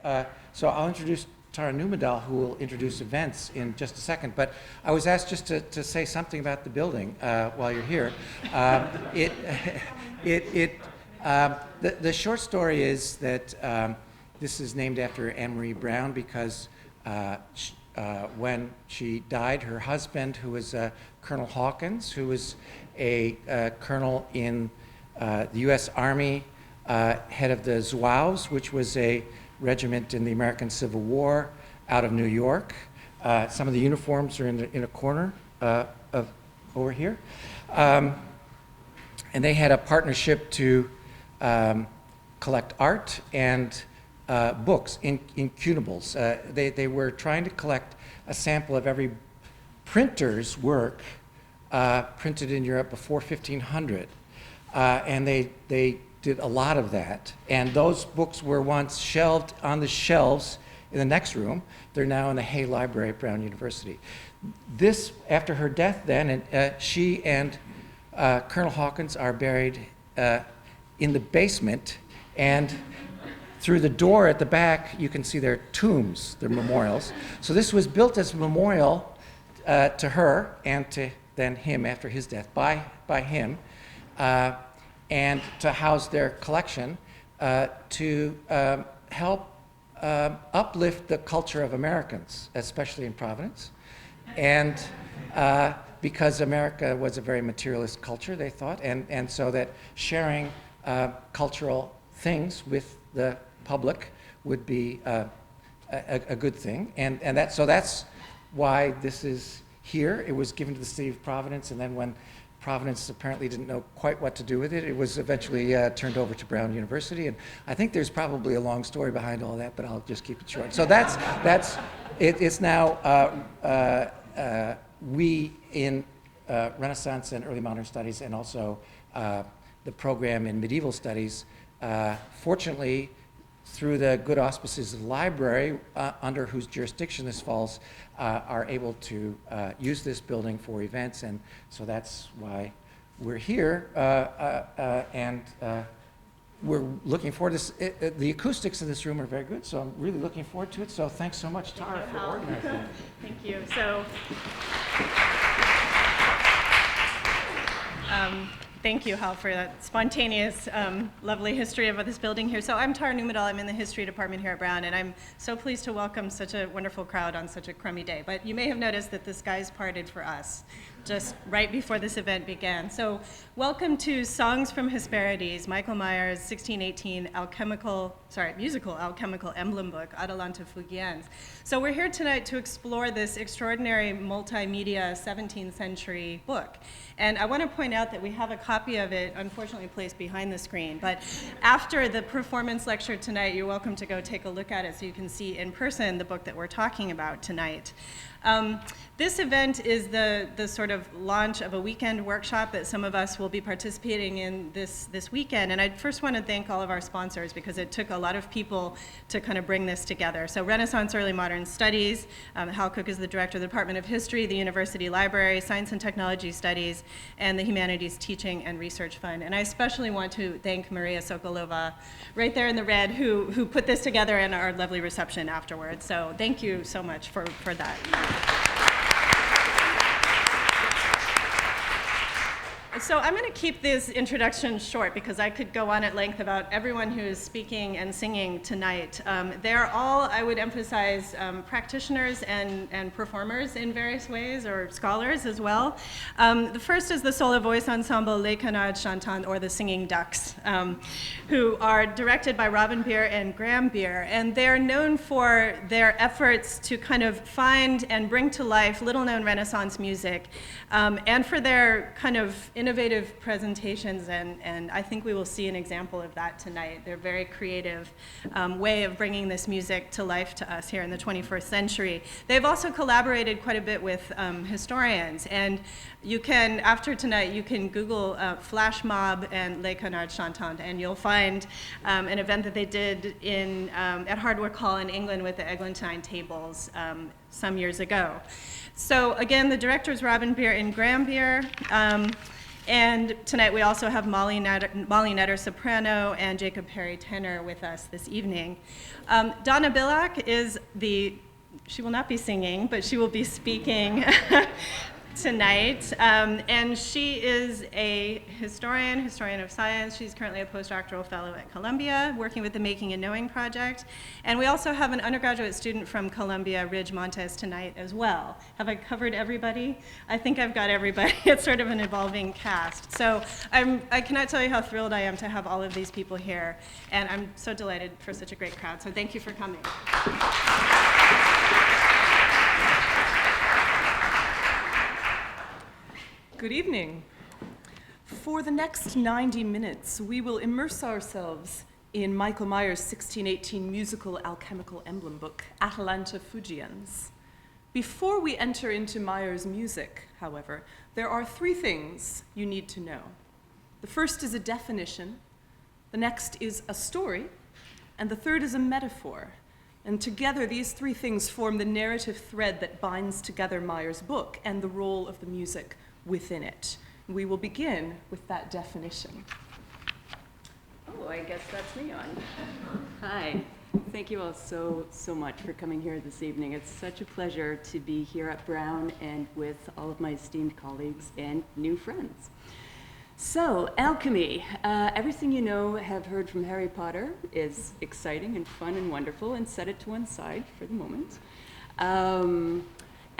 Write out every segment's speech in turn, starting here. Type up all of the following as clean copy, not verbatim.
And so I'll introduce Tara Numedal, who will introduce events in just a second. But I was asked just to say something about the building while you're here. The short story is that this is named after Anne Marie Brown because when she died, her husband, who was Colonel Hawkins, who was a colonel in the U.S. Army, head of the Zouaves, which was a regiment in the American Civil War out of New York. Some of the uniforms are in a corner of over here. And they had a partnership to collect art and books, incunables. They were trying to collect a sample of every printer's work printed in Europe before 1500. And they did a lot of that. And those books were once shelved on the shelves in the next room. They're now in the Hay Library at Brown University. This, after her death then, she and Colonel Hawkins are buried in the basement, and through the door at the back, you can see their tombs, their memorials. So this was built as a memorial to her and to then him after his death by him, and to house their collection to help uplift the culture of Americans, especially in Providence. And because America was a very materialist culture, they thought, and so that sharing cultural things with the public would be a good thing. And so that's why this is here. It was given to the city of Providence, and then when Providence apparently didn't know quite what to do with it, it was eventually turned over to Brown University. And I think there's probably a long story behind all that, but I'll just keep it short. So it's now we in Renaissance and early modern studies, and also the program in medieval studies, fortunately, through the good auspices of the library, under whose jurisdiction this falls, are able to use this building for events, and so that's why we're here, and we're looking forward to this. The acoustics of this room are very good, so I'm really looking forward to it, so thanks so much, Tara, for organizing it. Thank you. So, thank you, Hal, for that spontaneous, lovely history of this building here. So I'm Tara Numedal. I'm in the history department here at Brown, and I'm so pleased to welcome such a wonderful crowd on such a crummy day. But you may have noticed that the skies parted for us just right before this event began. So welcome to Songs from Hesperides, Michael Myers' 1618 musical alchemical emblem book, Atalanta Fugiens. So we're here tonight to explore this extraordinary multimedia 17th century book. And I want to point out that we have a copy of it, unfortunately placed behind the screen. But after the performance lecture tonight, you're welcome to go take a look at it so you can see in person the book that we're talking about tonight. This event is the sort of launch of a weekend workshop that some of us will be participating in this weekend. And I first want to thank all of our sponsors, because it took a lot of people to kind of bring this together. So Renaissance Early Modern Studies, Hal Cook is the director of the Department of History, the University Library, Science and Technology Studies, and the Humanities Teaching and Research Fund. And I especially want to thank Maria Sokolova, right there in the red, who put this together, and our lovely reception afterwards. So thank you so much for that. So I'm going to keep this introduction short because I could go on at length about everyone who is speaking and singing tonight. They're all, I would emphasize, practitioners and performers in various ways, or scholars as well. The first is the solo voice ensemble Les Canards Chantants, or the Singing Ducks, who are directed by Robin Beer and Graham Beer. And they're known for their efforts to kind of find and bring to life little-known Renaissance music, and for their kind of innovative presentations, and I think we will see an example of that tonight. They're very creative way of bringing this music to life to us here in the 21st century. They've also collaborated quite a bit with historians, and you can, after tonight, you can Google Flash Mob and Les Canards Chantants, and you'll find an event that they did at Hardwick Hall in England with the Eglantine Tables some years ago. So again, the directors Robin Beer and Graham Beer. And tonight we also have Molly Netter, soprano, and Jacob Perry, tenor, with us this evening. Donna Billock she will not be singing, but she will be speaking tonight. And she is a historian of science. She's currently a postdoctoral fellow at Columbia, working with the Making and Knowing Project. And we also have an undergraduate student from Columbia, Ridge Montes, tonight as well. Have I covered everybody? I think I've got everybody. It's sort of an evolving cast. So I cannot tell you how thrilled I am to have all of these people here. And I'm so delighted for such a great crowd. So thank you for coming. Good evening. For the next 90 minutes, we will immerse ourselves in Michael Myers' 1618 musical alchemical emblem book, Atalanta Fugiens. Before we enter into Myers' music, however, there are three things you need to know. The first is a definition, the next is a story, and the third is a metaphor. And together, these three things form the narrative thread that binds together Myers' book and the role of the music within it. We will begin with that definition. Oh, I guess that's me on. Hi. Thank you all so much for coming here this evening. It's such a pleasure to be here at Brown and with all of my esteemed colleagues and new friends. So, alchemy. Everything you know, have heard from Harry Potter is exciting and fun and wonderful, and set it to one side for the moment.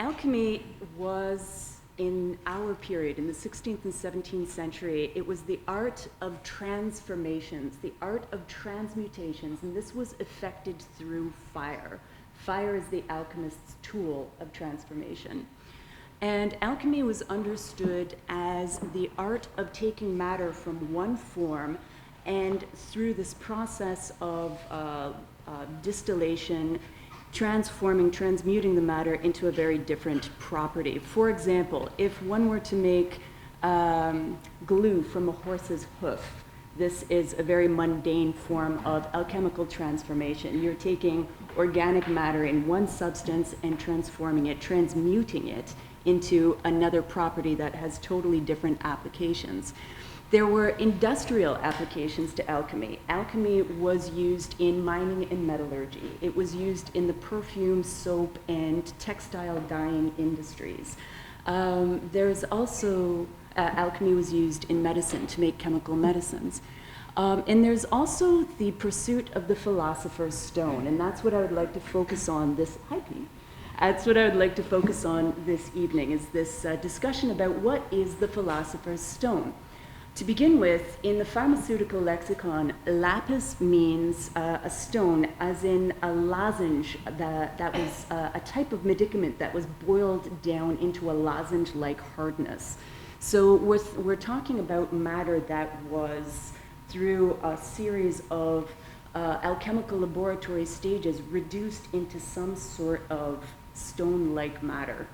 Alchemy was, in our period, in the 16th and 17th century, it was the art of transformations, the art of transmutations, and this was effected through fire. Fire is the alchemist's tool of transformation. And alchemy was understood as the art of taking matter from one form and through this process of distillation, transmuting the matter into a very different property. For example, if one were to make glue from a horse's hoof, this is a very mundane form of alchemical transformation. You're taking organic matter in one substance and transforming it, transmuting it into another property that has totally different applications. There were industrial applications to alchemy. Alchemy was used in mining and metallurgy. It was used in the perfume, soap, and textile dyeing industries. There's also, alchemy was used in medicine to make chemical medicines. And there's also the pursuit of the philosopher's stone, and that's what I would like to focus on this, That's what I would like to focus on this evening, is this discussion about what is the philosopher's stone. To begin with, in the pharmaceutical lexicon, lapis means a stone, as in a lozenge that was a type of medicament that was boiled down into a lozenge-like hardness. So we're talking about matter that was, through a series of alchemical laboratory stages, reduced into some sort of stone-like matter.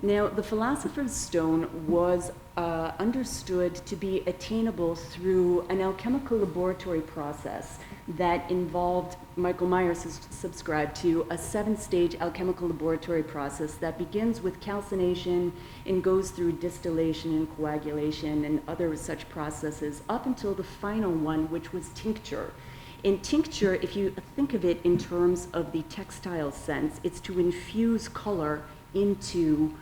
Now, the philosopher's stone was understood to be attainable through an alchemical laboratory process that involved, Michael Myers has subscribed to, a 7-stage alchemical laboratory process that begins with calcination and goes through distillation and coagulation and other such processes up until the final one, which was tincture. In tincture, if you think of it in terms of the textile sense, it's to infuse color into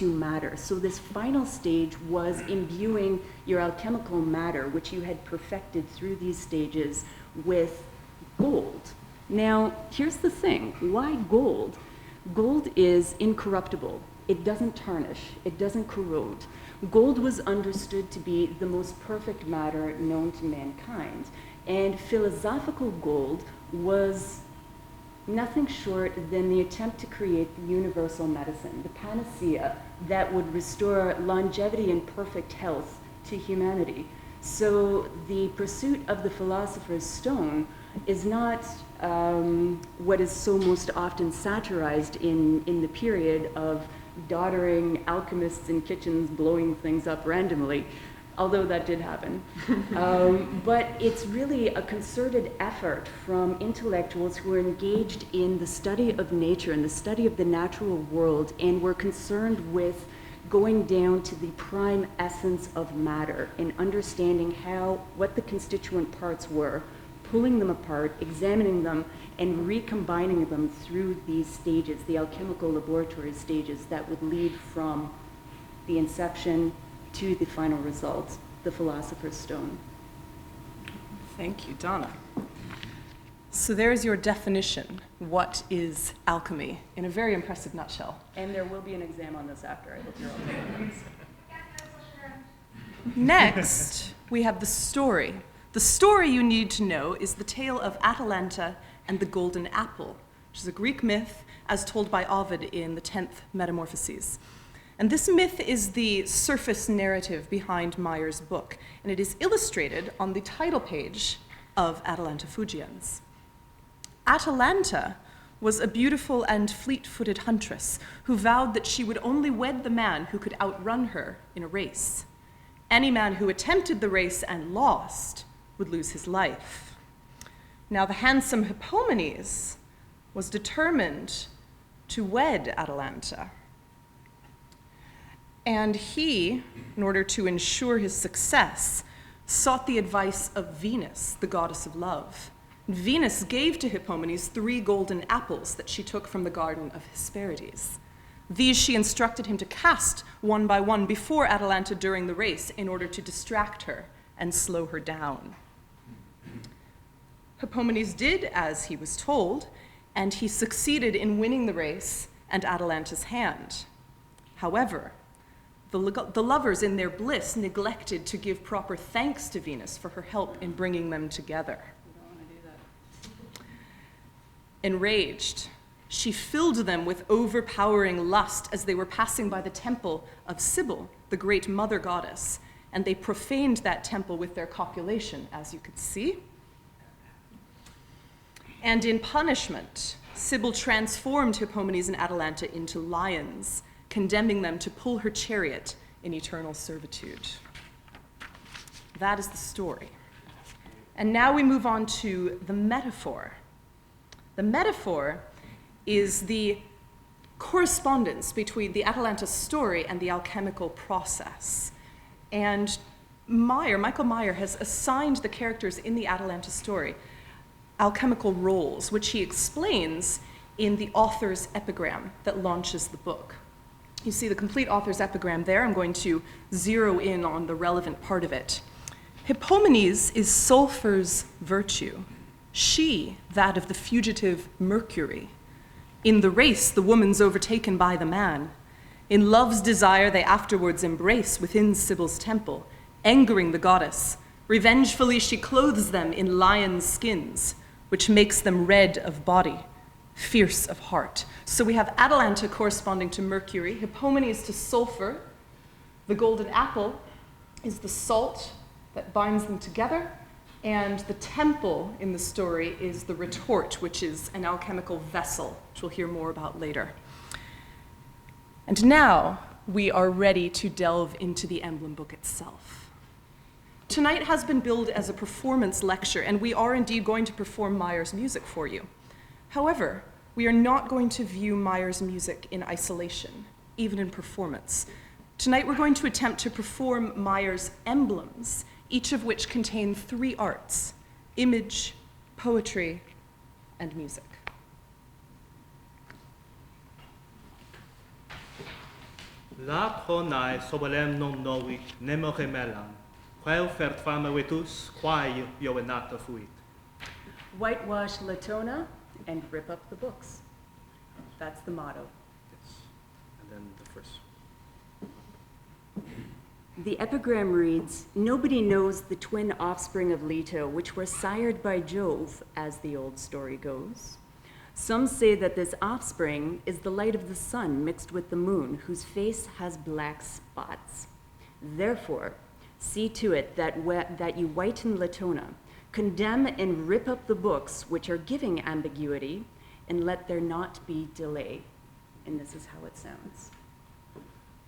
matter. So this final stage was imbuing your alchemical matter, which you had perfected through these stages, with gold. Now, here's the thing. Why gold? Gold is incorruptible. It doesn't tarnish. It doesn't corrode. Gold was understood to be the most perfect matter known to mankind. And philosophical gold was nothing short than the attempt to create the universal medicine, the panacea that would restore longevity and perfect health to humanity. So the pursuit of the philosopher's stone is not what is so most often satirized in the period of doddering alchemists in kitchens blowing things up randomly, although that did happen. But it's really a concerted effort from intellectuals who are engaged in the study of nature and the study of the natural world, and were concerned with going down to the prime essence of matter and understanding what the constituent parts were, pulling them apart, examining them, and recombining them through these stages, the alchemical laboratory stages that would lead from the inception to the final result, the Philosopher's Stone. Thank you, Donna. So there's your definition. What is alchemy in a very impressive nutshell? And there will be an exam on this after. I hope you're all taking notes. Next, we have the story. The story you need to know is the tale of Atalanta and the Golden Apple, which is a Greek myth as told by Ovid in the 10th Metamorphoses. And this myth is the surface narrative behind Mayer's book, and it is illustrated on the title page of Atalanta Fugiens. Atalanta was a beautiful and fleet-footed huntress who vowed that she would only wed the man who could outrun her in a race. Any man who attempted the race and lost would lose his life. Now, the handsome Hippomenes was determined to wed Atalanta. And he, in order to ensure his success, sought the advice of Venus, the goddess of love. Venus gave to Hippomenes 3 golden apples that she took from the garden of Hesperides. These she instructed him to cast one by one before Atalanta during the race in order to distract her and slow her down. Hippomenes did as he was told, and he succeeded in winning the race and Atalanta's hand. However, the lovers in their bliss neglected to give proper thanks to Venus for her help in bringing them together. Enraged, she filled them with overpowering lust as they were passing by the temple of Cybele, the great mother goddess, and they profaned that temple with their copulation, as you could see. And in punishment, Cybele transformed Hippomenes and Atalanta into lions, condemning them to pull her chariot in eternal servitude. That is the story. And now we move on to the metaphor. The metaphor is the correspondence between the Atalanta story and the alchemical process. And Michael Meyer has assigned the characters in the Atalanta story alchemical roles, which he explains in the author's epigram that launches the book. You see the complete author's epigram there. I'm going to zero in on the relevant part of it. Hippomenes is sulfur's virtue, she that of the fugitive Mercury. In the race, the woman's overtaken by the man. In love's desire, they afterwards embrace within Cybele's temple, angering the goddess. Revengefully, she clothes them in lion skins, which makes them red of body, fierce of heart. So we have Atalanta corresponding to Mercury, Hippomenes to sulfur. The golden apple is the salt that binds them together, and the temple in the story is the retort, which is an alchemical vessel, which we'll hear more about later. And now we are ready to delve into the emblem book itself. Tonight has been billed as a performance lecture, and we are indeed going to perform Mayer's music for you. However, we are not going to view Mayer's music in isolation, even in performance. Tonight we're going to attempt to perform Mayer's emblems, each of which contain 3 arts: image, poetry, and music. La pronai sobolem non novit, nemore melam, quae fert fama vetus, quae iovenata fuit. Whitewash Latona and rip up the books. That's the motto. Yes. And then the first. The epigram reads, "Nobody knows the twin offspring of Leto, which were sired by Jove, as the old story goes. Some say that this offspring is the light of the sun mixed with the moon, whose face has black spots. Therefore, see to it that you whiten Latona, condemn and rip up the books which are giving ambiguity, and let there not be delay." And this is how it sounds.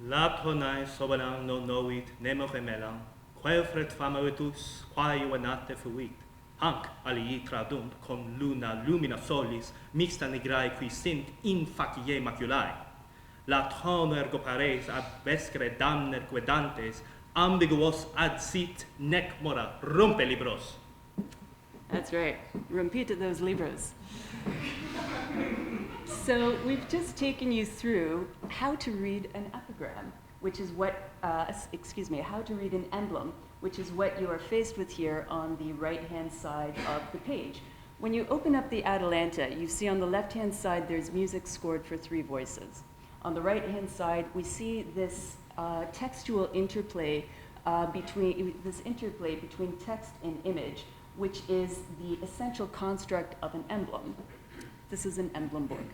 La pronai sobolem non novit, nemore melam, quae fert fama vetus, quae iovenate fuit. Hanc alii tradunt cum luna lumina solis, mixta negrae qui sint in facie maculae. Laton ergo pares ab vescere damner quedantes, ambiguos ad sit nec mora rumpe libros. That's right. Rompita those libros. So we've just taken you through how to read an epigram, which is what, how to read an emblem, which is what you are faced with here on the right-hand side of the page. When you open up the Atalanta, you see on the left-hand side there's music scored for 3 voices. On the right-hand side, we see this textual interplay between text and image, which is the essential construct of an emblem. This is an emblem book.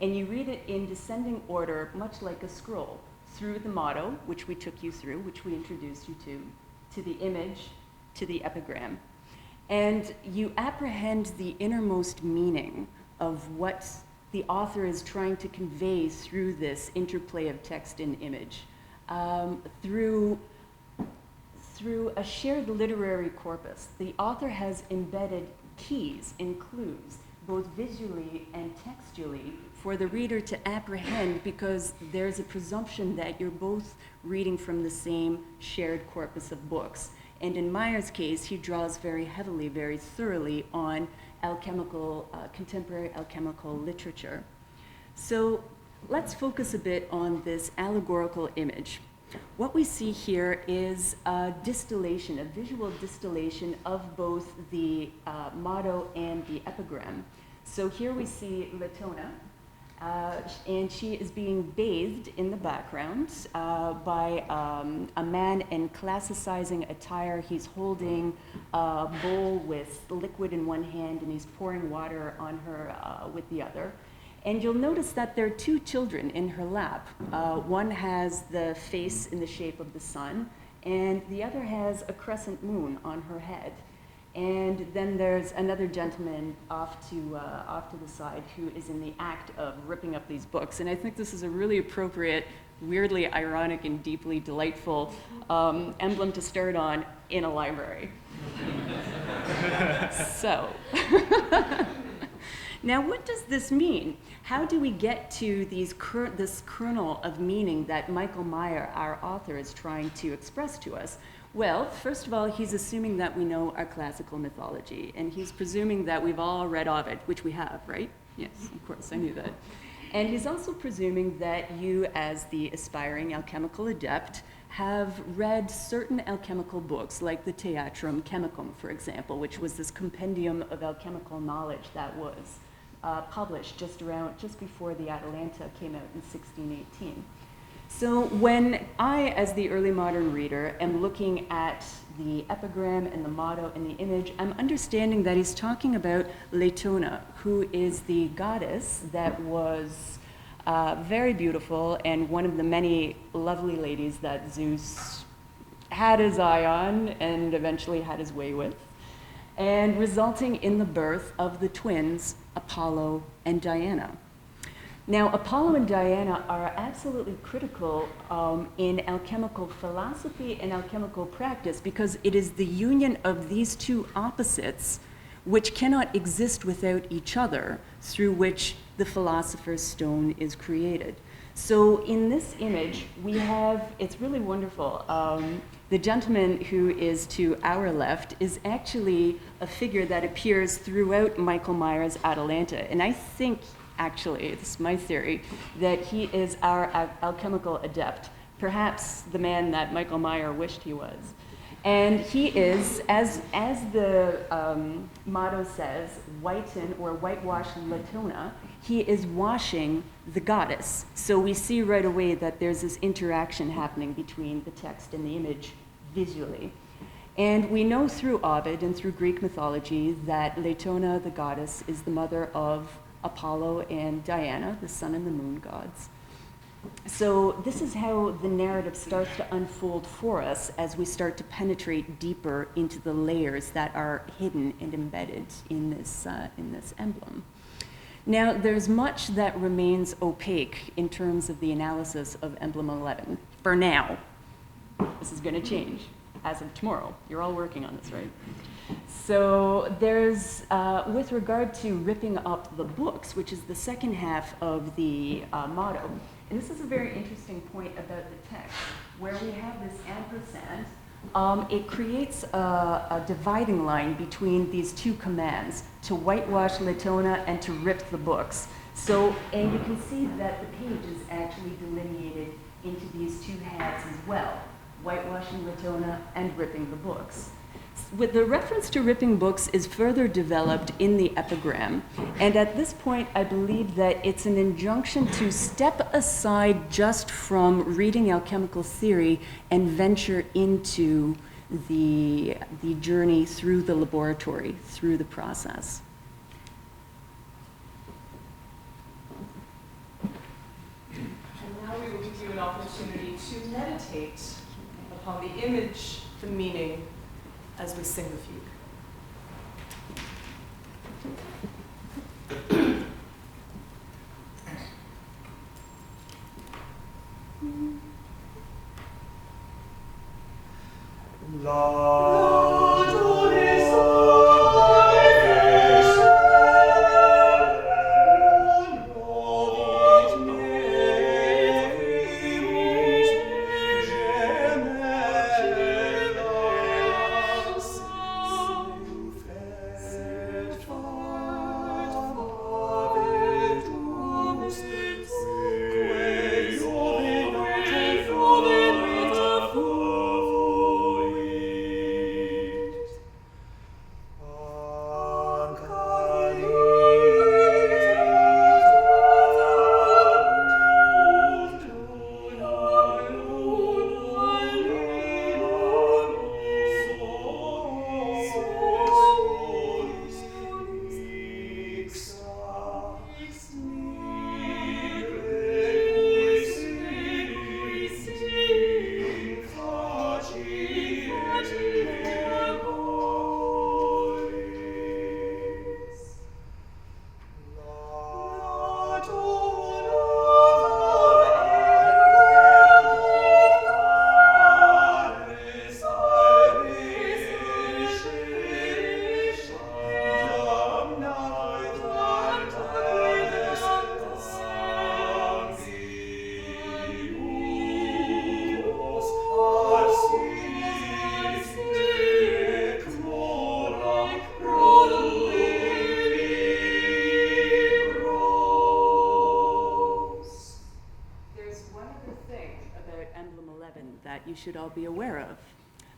And you read it in descending order, much like a scroll, through the motto, which we took you through, which we introduced you to the image, to the epigram. And you apprehend the innermost meaning of what the author is trying to convey through this interplay of text and image, through a shared literary corpus. The author has embedded keys and clues, both visually and textually, for the reader to apprehend, because there's a presumption that you're both reading from the same shared corpus of books. And in Meyer's case, he draws very heavily, very thoroughly on contemporary alchemical literature. So let's focus a bit on this allegorical image. What we see here is a distillation, a visual distillation of both the motto and the epigram. So here we see Latona, and she is being bathed in the background by a man in classicizing attire. He's holding a bowl with liquid in one hand, and he's pouring water on her with the other. And you'll notice that there are 2 children in her lap. One has the face in the shape of the sun, and the other has a crescent moon on her head. And then there's another gentleman off to the side who is in the act of ripping up these books. And I think this is a really appropriate, weirdly ironic and deeply delightful emblem to start on in a library. So, now what does this mean? How do we get to this kernel of meaning that Michael Meyer, our author, is trying to express to us? Well, first of all, he's assuming that we know our classical mythology, and he's presuming that we've all read Ovid, which we have, right? Yes, of course, I knew that. And he's also presuming that you, as the aspiring alchemical adept, have read certain alchemical books, like the Theatrum Chemicum, for example, which was this compendium of alchemical knowledge that was published just before the Atalanta came out in 1618. So when I, as the early modern reader, am looking at the epigram and the motto and the image, I'm understanding that he's talking about Latona, who is the goddess that was very beautiful and one of the many lovely ladies that Zeus had his eye on and eventually had his way with, and resulting in the birth of the twins, Apollo and Diana. Now, Apollo and Diana are absolutely critical in alchemical philosophy and alchemical practice, because it is the union of these 2 opposites which cannot exist without each other, through which the philosopher's stone is created. So in this image, we have, it's really wonderful. The gentleman who is to our left is actually a figure that appears throughout Michael Meyer's Atalanta. And I think, actually, this is my theory, that he is our alchemical adept, perhaps the man that Michael Meyer wished he was. And he is, as the motto says, whiten or whitewash Latona, he is washing the goddess. So we see right away that there's this interaction happening between the text and the image visually. And we know through Ovid and through Greek mythology that Latona, the goddess, is the mother of Apollo and Diana, the sun and the moon gods. So this is how the narrative starts to unfold for us as we start to penetrate deeper into the layers that are hidden and embedded in this emblem. Now, there's much that remains opaque in terms of the analysis of emblem 11. For now, this is going to change as of tomorrow. You're all working on this, right? So there's, with regard to ripping up the books, which is the second half of the motto, and this is a very interesting point about the text, where we have this ampersand, it creates a dividing line between these two commands, to whitewash Latona and to rip the books. So, and you can see that the page is actually delineated into these two halves as well, whitewashing Latona and ripping the books. With the reference to ripping books is further developed in the epigram, and at this point I believe that it's an injunction to step aside just from reading alchemical theory and venture into the journey through the laboratory, through the process. And now we will give you an opportunity to meditate upon the image, the meaning, as we sing the fugue. You should all be aware of.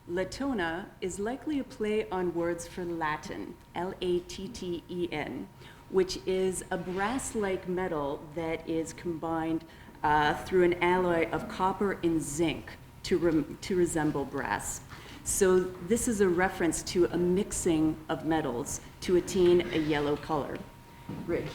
Latona is likely a play on words for Latin, L-A-T-T-E-N, which is a brass-like metal that is combined through an alloy of copper and zinc to resemble brass. So this is a reference to a mixing of metals to attain a yellow color. Rich.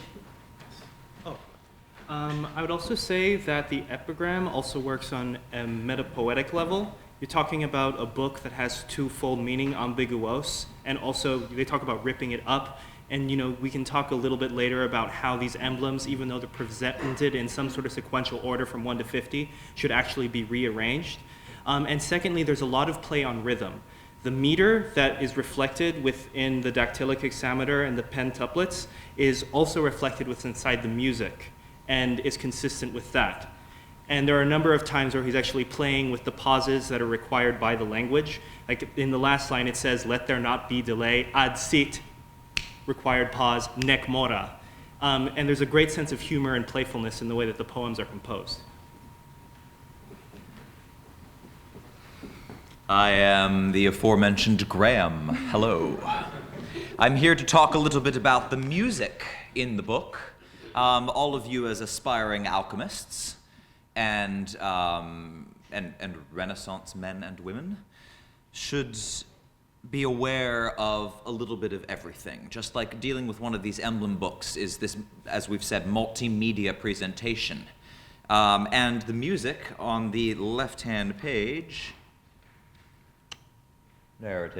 I would also say that the epigram also works on a metapoetic level. You're talking about a book that has twofold meaning, ambiguous, and also they talk about ripping it up. And we can talk a little bit later about how these emblems, even though they're presented in some sort of sequential order from 1 to 50, should actually be rearranged. And secondly, there's a lot of play on rhythm. The meter that is reflected within the dactylic hexameter and the pentuplets is also reflected within inside the music, and is consistent with that. And there are a number of times where he's actually playing with the pauses that are required by the language. Like in the last line, it says, "Let there not be delay, ad sit," required pause, nec mora. And there's a great sense of humor and playfulness in the way that the poems are composed. I am the aforementioned Graham. Hello. I'm here to talk a little bit about the music in the book. All of you as aspiring alchemists and Renaissance men and women should be aware of a little bit of everything. Just like dealing with one of these emblem books is this, as we've said, multimedia presentation. And the music on the left-hand page, there it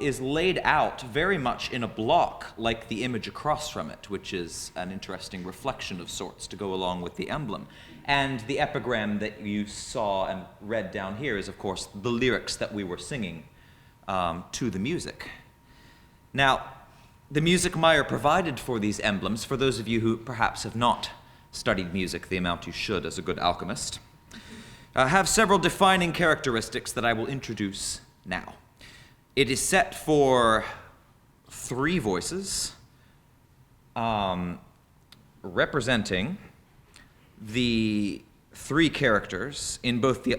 is laid out very much in a block like the image across from it, which is an interesting reflection of sorts to go along with the emblem. And the epigram that you saw and read down here is, of course, the lyrics that we were singing to the music. Now, the music Meyer provided for these emblems, for those of you who perhaps have not studied music the amount you should as a good alchemist, have several defining characteristics that I will introduce now. It is set for 3 voices, representing the 3 characters in both the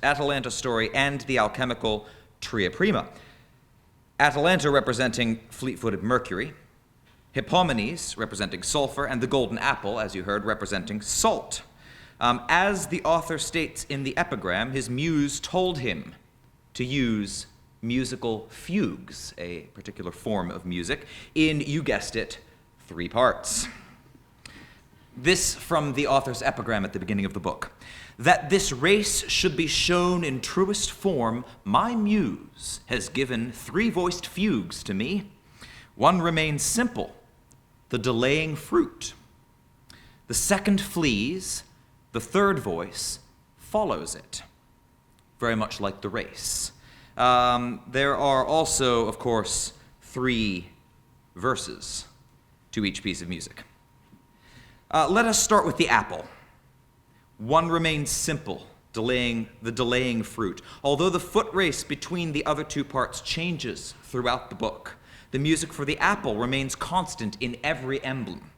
Atalanta story and the alchemical Tria Prima. Atalanta representing fleet-footed Mercury, Hippomenes representing sulfur, and the golden apple, as you heard, representing salt. As the author states in the epigram, his muse told him to use musical fugues, a particular form of music, in, you guessed it, 3 parts. This from the author's epigram at the beginning of the book. That this race should be shown in truest form, my muse has given 3-voiced fugues to me. One remains simple, the delaying fruit. The second flees, the third voice follows it, very much like the race. There are also, of course, 3 verses to each piece of music. Let us start with the apple. One remains simple, the delaying fruit. Although the foot race between the other 2 parts changes throughout the book, the music for the apple remains constant in every emblem.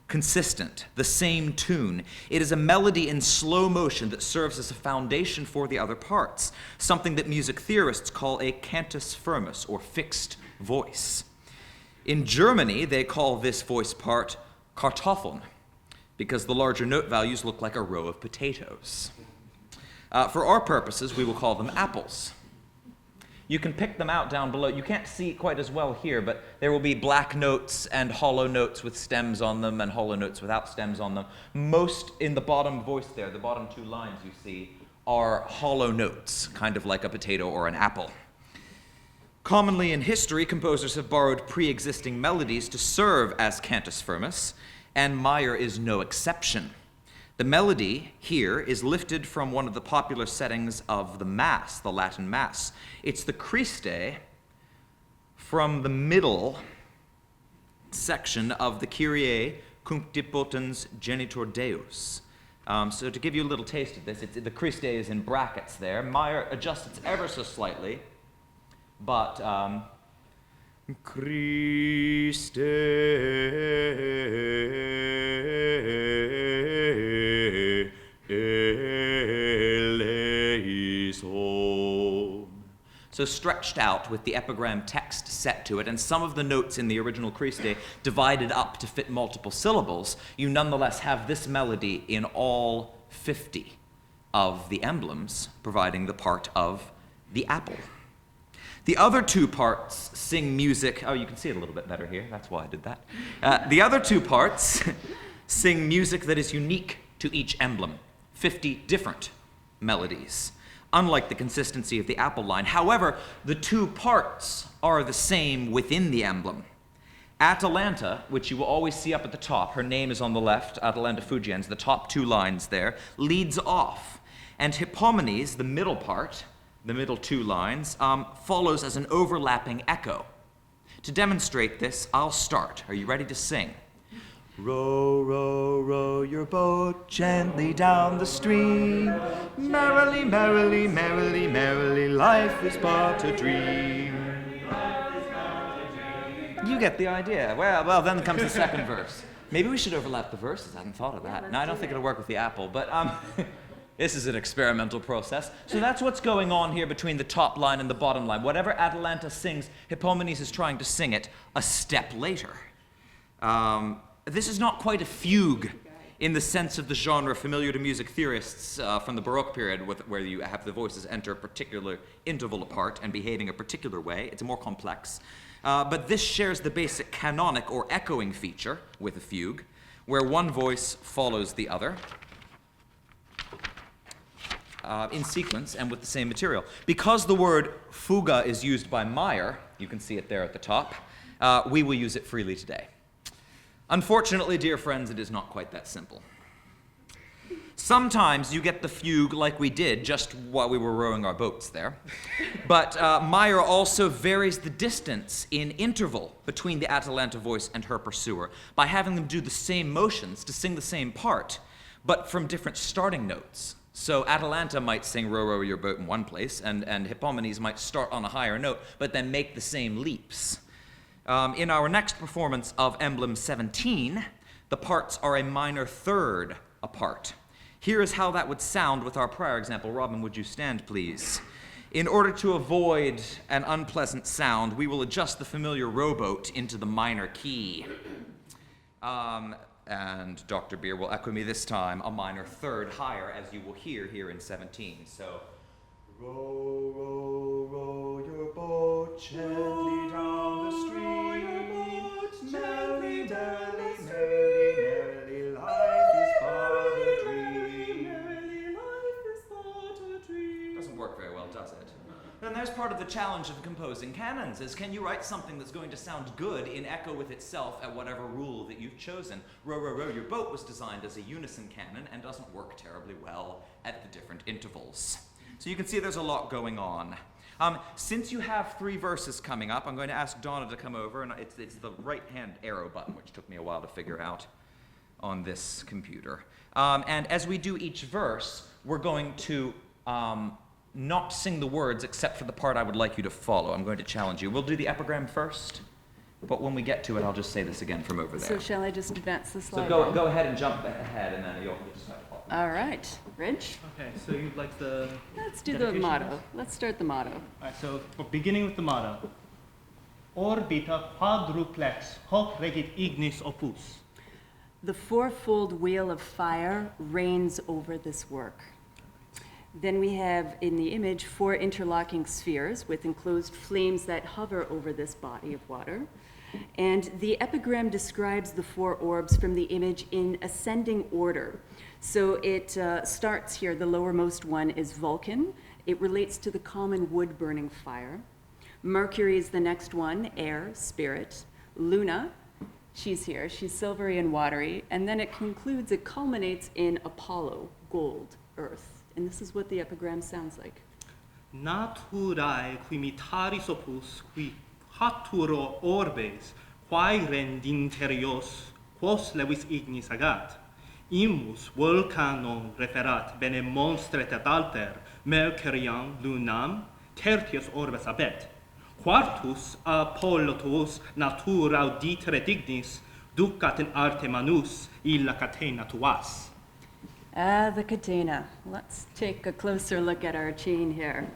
Consistent, the same tune. It is a melody in slow motion that serves as a foundation for the other parts, something that music theorists call a cantus firmus, or fixed voice. In Germany, they call this voice part Kartoffeln, because the larger note values look like a row of potatoes. For our purposes, we will call them apples. You can pick them out down below. You can't see quite as well here, but there will be black notes and hollow notes with stems on them and hollow notes without stems on them. Most in the bottom voice there, the bottom 2 lines you see, are hollow notes, kind of like a potato or an apple. Commonly in history, composers have borrowed pre-existing melodies to serve as cantus firmus, and Meyer is no exception. The melody here is lifted from one of the popular settings of the Mass, the Latin Mass. It's the Christe from the middle section of the Kyrie Cuncti Potens Genitor Deus. So to give you a little taste of this, the Christe is in brackets there. Meyer adjusts it ever so slightly, but Christe eleison. So stretched out with the epigram text set to it, and some of the notes in the original Christe divided up to fit multiple syllables, you nonetheless have this melody in all 50 of the emblems, providing the part of the apple. The other 2 parts sing music. Oh, you can see it a little bit better here. That's why I did that. The other 2 parts sing music that is unique to each emblem, 50 different melodies, unlike the consistency of the apple line. However, the 2 parts are the same within the emblem. Atalanta, which you will always see up at the top, her name is on the left, Atalanta Fugiens, the top 2 lines there, leads off. And Hippomenes, the middle part, the middle 2 lines, follows as an overlapping echo. To demonstrate this, I'll start. Are you ready to sing? Row, row, row your boat gently down the stream. Merrily, merrily, merrily, merrily, life is but a dream. You get the idea. Well, then comes the second verse. Maybe we should overlap the verses. I hadn't thought of that. No, I don't think it'll work with the apple, but this is an experimental process. So that's what's going on here between the top line and the bottom line. Whatever Atalanta sings, Hippomenes is trying to sing it a step later. This is not quite a fugue in the sense of the genre familiar to music theorists from the Baroque period, where you have the voices enter a particular interval apart and behaving a particular way. It's more complex. But this shares the basic canonic or echoing feature with a fugue, where one voice follows the other in sequence and with the same material. Because the word fuga is used by Meyer, you can see it there at the top, we will use it freely today. Unfortunately, dear friends, it is not quite that simple. Sometimes you get the fugue like we did just while we were rowing our boats there. But Meyer also varies the distance in interval between the Atalanta voice and her pursuer by having them do the same motions to sing the same part, but from different starting notes. So Atalanta might sing row, row your boat in one place, and Hippomenes might start on a higher note, but then make the same leaps. In our next performance of Emblem 17, the parts are a minor third apart. Here is how that would sound with our prior example. Robin, would you stand, please? In order to avoid an unpleasant sound, we will adjust the familiar rowboat into the minor key. And Dr. Beer will echo me this time, a minor third higher, as you will hear here in 17. So, row, row, row your boat gently down the stream. Merrily, merrily, merrily, merrily, life is but a dream. Doesn't work very well, does it? And there's part of the challenge of composing canons, is can you write something that's going to sound good in echo with itself at whatever rule that you've chosen? Row, row, row your boat was designed as a unison canon and doesn't work terribly well at the different intervals. So you can see there's a lot going on. Since you have 3 verses coming up, I'm going to ask Donna to come over, and it's the right-hand arrow button, which took me a while to figure out on this computer. And as we do each verse, we're going to not sing the words except for the part I would like you to follow. I'm going to challenge you. We'll do the epigram first, but when we get to it, I'll just say this again from over there. So shall I just advance the slide? So go ahead and jump ahead, and then you'll just have to follow. All right, Ridge, Okay, so you'd like the... let's do the dedication? motto. Let's start the motto. All right, so we're beginning with the motto. Orbita quadruplex hoc regit ignis opus. The fourfold wheel of fire reigns over this work. Then we have in the image 4 interlocking spheres with enclosed flames that hover over this body of water. And the epigram describes the 4 orbs from the image in ascending order. So it starts here, the lowermost one is Vulcan. It relates to the common wood-burning fire. Mercury is the next one, air, spirit. Luna, she's here, she's silvery and watery. And then it concludes, it culminates in Apollo, gold, earth. And this is what the epigram sounds like. Naturae quimitaris opus qui haturo orbes quae rendinterios quos levis ignis agat. Immus vulcanon referat bene monstret ad alter Mercuriam lunam tertius orbes abet. Quartus Apollotus natura auditeret ignis ducat in arte manus illa catena tuas. Ah, the catena. Let's take a closer look at our chain here.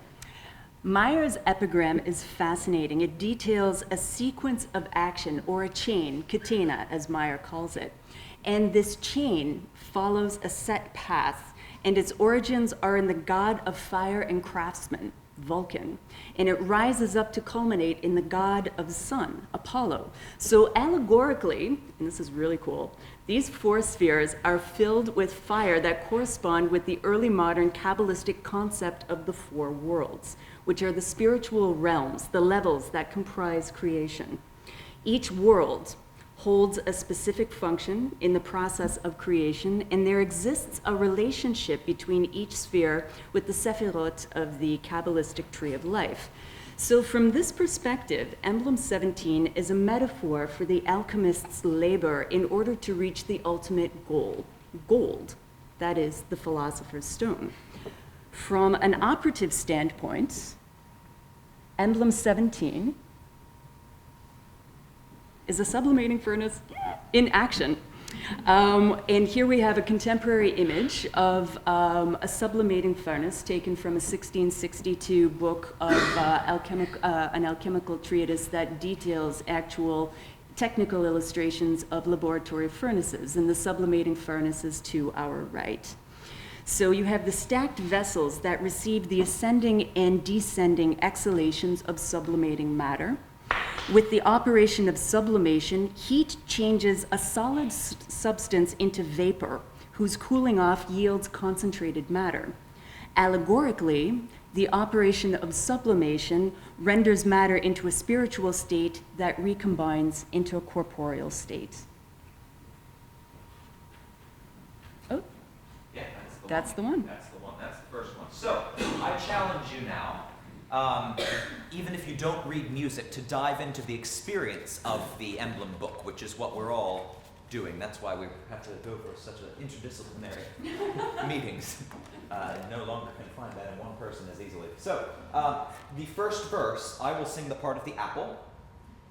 Meyer's epigram is fascinating. It details a sequence of action, or a chain, catena, as Meyer calls it. And this chain follows a set path, and its origins are in the god of fire and craftsman, Vulcan, and it rises up to culminate in the god of the sun, Apollo. So allegorically, and this is really cool, these 4 spheres are filled with fire that correspond with the early modern Kabbalistic concept of the 4 worlds, which are the spiritual realms, the levels that comprise creation. Each world holds a specific function in the process of creation, and there exists a relationship between each sphere with the Sephirot of the Kabbalistic tree of life. So from this perspective, Emblem 17 is a metaphor for the alchemist's labor in order to reach the ultimate goal, gold, that is, the philosopher's stone. From an operative standpoint, Emblem 17 is a sublimating furnace in action. And here we have a contemporary image of a sublimating furnace taken from a 1662 book of an alchemical treatise that details actual technical illustrations of laboratory furnaces, and the sublimating furnace is to our right. So you have the stacked vessels that receive the ascending and descending exhalations of sublimating matter. With the operation of sublimation, heat changes a solid substance into vapor, whose cooling off yields concentrated matter. Allegorically, the operation of sublimation renders matter into a spiritual state that recombines into a corporeal state. Oh, That's the one. That's the one. That's the first one. So, I challenge you now, even if you don't read music, to dive into the experience of the emblem book, which is what we're all doing. That's why we have to go for such interdisciplinary meetings. No longer can find that in one person as easily. So, the first verse, I will sing the part of the apple.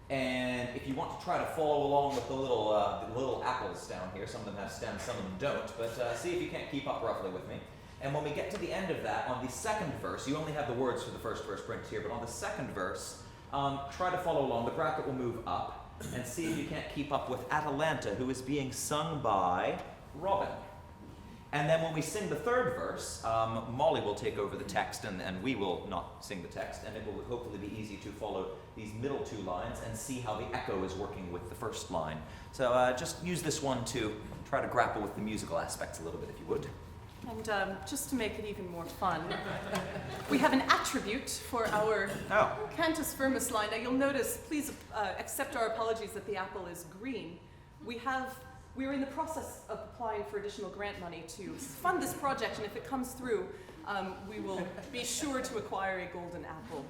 And if you want to try to follow along with the little apples down here, some of them have stems, some of them don't, but see if you can't keep up roughly with me. And when we get to the end of that, on the second verse, you only have the words for the first verse printed here, but on the second verse, try to follow along. The bracket will move up, and see if you can't keep up with Atalanta, who is being sung by Robin. And then when we sing the third verse, Molly will take over the text, and we will not sing the text, and it will hopefully be easy to follow these middle two lines and see how the echo is working with the first line. So just use this one to try to grapple with the musical aspects a little bit, if you would. And just to make it even more fun, we have an attribute for our Cantus Firmus line. Now you'll notice, please accept our apologies that the apple is green. We're in the process of applying for additional grant money to fund this project, and if it comes through, we will be sure to acquire a golden apple.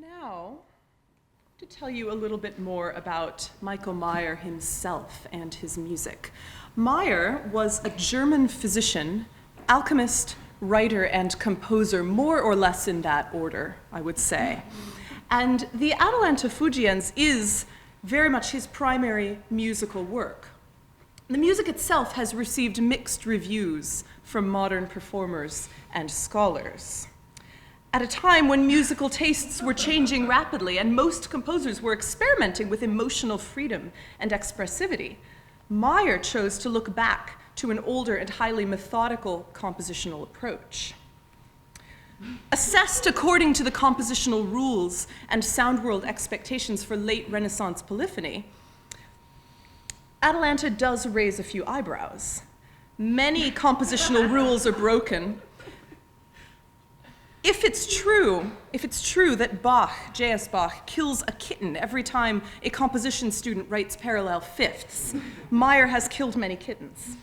Now, to tell you a little bit more about Michael Mayer himself and his music. Mayer was a German physician, alchemist, writer, and composer, more or less in that order, I would say. And the Atalanta Fugiens is very much his primary musical work. The music itself has received mixed reviews from modern performers and scholars. At a time when musical tastes were changing rapidly and most composers were experimenting with emotional freedom and expressivity, Mayer chose to look back to an older and highly methodical compositional approach. Assessed according to the compositional rules and sound world expectations for late Renaissance polyphony, Atalanta does raise a few eyebrows. Many compositional rules are broken. If it's true that Bach, J.S. Bach, kills a kitten every time a composition student writes parallel fifths, Mayer has killed many kittens.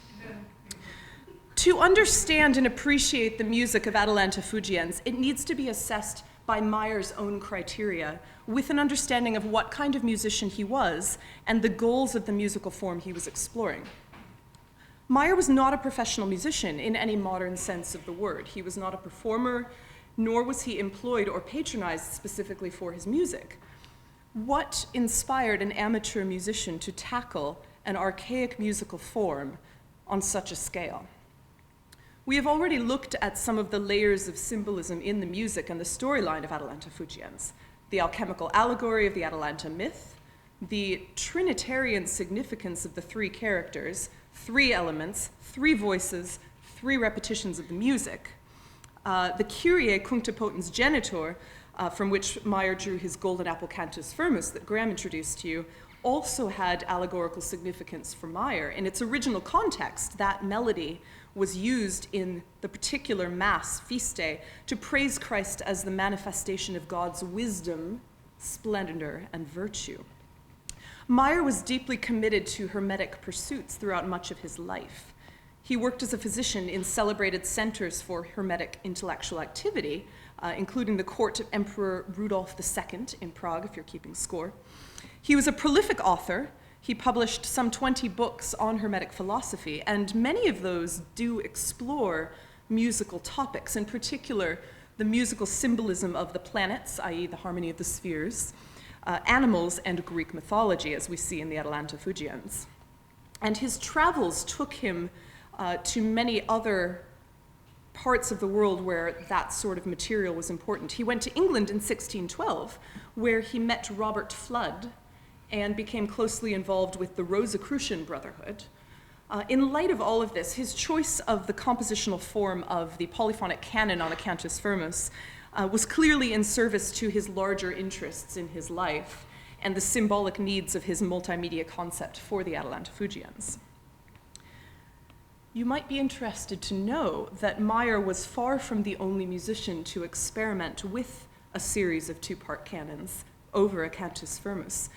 To understand and appreciate the music of Atalanta Fugiens, it needs to be assessed by Mayer's own criteria, with an understanding of what kind of musician he was and the goals of the musical form he was exploring. Mayer was not a professional musician in any modern sense of the word. He was not a performer, nor was he employed or patronized specifically for his music. What inspired an amateur musician to tackle an archaic musical form on such a scale? We have already looked at some of the layers of symbolism in the music and the storyline of Atalanta Fugiens: the alchemical allegory of the Atalanta myth, the Trinitarian significance of the three characters, 3 elements, 3 voices, 3 repetitions of the music, the Kyrie cuncta potens genitor, from which Mayr drew his golden apple cantus firmus that Graham introduced to you, also had allegorical significance for Mayr. In its original context, that melody was used in the particular Mass feast day to praise Christ as the manifestation of God's wisdom, splendor, and virtue. Mayr was deeply committed to Hermetic pursuits throughout much of his life. He worked as a physician in celebrated centers for Hermetic intellectual activity, including the court of Emperor Rudolf II in Prague, if you're keeping score. He was a prolific author. He published some 20 books on Hermetic philosophy, and many of those do explore musical topics, in particular the musical symbolism of the planets, i.e. the harmony of the spheres, animals, and Greek mythology, as we see in the Atalanta Fugiens. And his travels took him to many other parts of the world where that sort of material was important. He went to England in 1612, where he met Robert Fludd and became closely involved with the Rosicrucian Brotherhood. In light of all of this, his choice of the compositional form of the polyphonic canon on a cantus firmus was clearly in service to his larger interests in his life and the symbolic needs of his multimedia concept for the Atalanta Fugiens. You might be interested to know that Mayr was far from the only musician to experiment with a series of 2-part canons over a cantus firmus.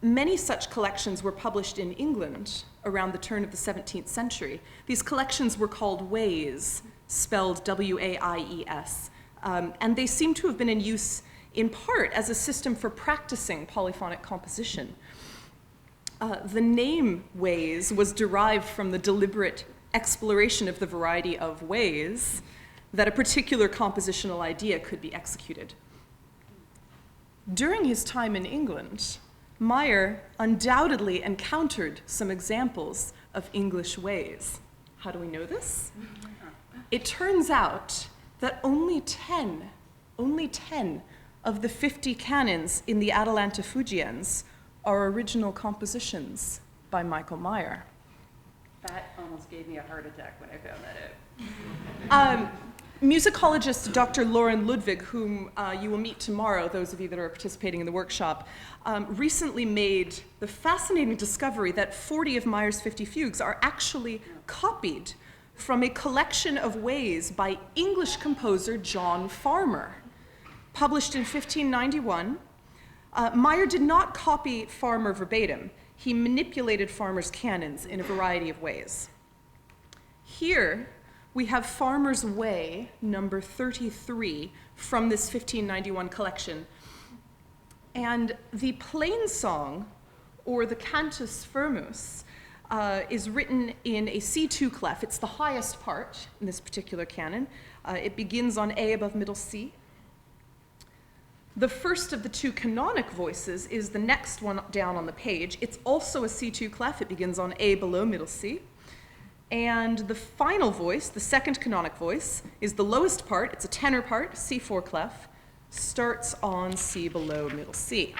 Many such collections were published in England around the turn of the 17th century. These collections were called Waies, spelled W-A-I-E-S, and they seem to have been in use in part as a system for practicing polyphonic composition. The name Waies was derived from the deliberate exploration of the variety of ways that a particular compositional idea could be executed. During his time in England, Mayr undoubtedly encountered some examples of English ways. How do we know this? It turns out that only 10 of the 50 canons in the Atalanta Fugiens are original compositions by Michael Mayr. That almost gave me a heart attack when I found that out. Musicologist Dr. Lauren Ludwig, whom you will meet tomorrow, those of you that are participating in the workshop, recently made the fascinating discovery that 40 of Mayr's 50 fugues are actually copied from a collection of ways by English composer John Farmer. Published in 1591, Mayr did not copy Farmer verbatim. He manipulated Farmer's canons in a variety of ways. Here, we have Farmer's Way, number 33, from this 1591 collection. And the plain song, or the cantus firmus, is written in a C2 clef. It's the highest part in this particular canon. It begins on A above middle C. The first of the 2 canonic voices is the next one down on the page. It's also a C2 clef. It begins on A below middle C. And the final voice, the second canonic voice, is the lowest part. It's a tenor part, C4 clef, starts on C below middle C.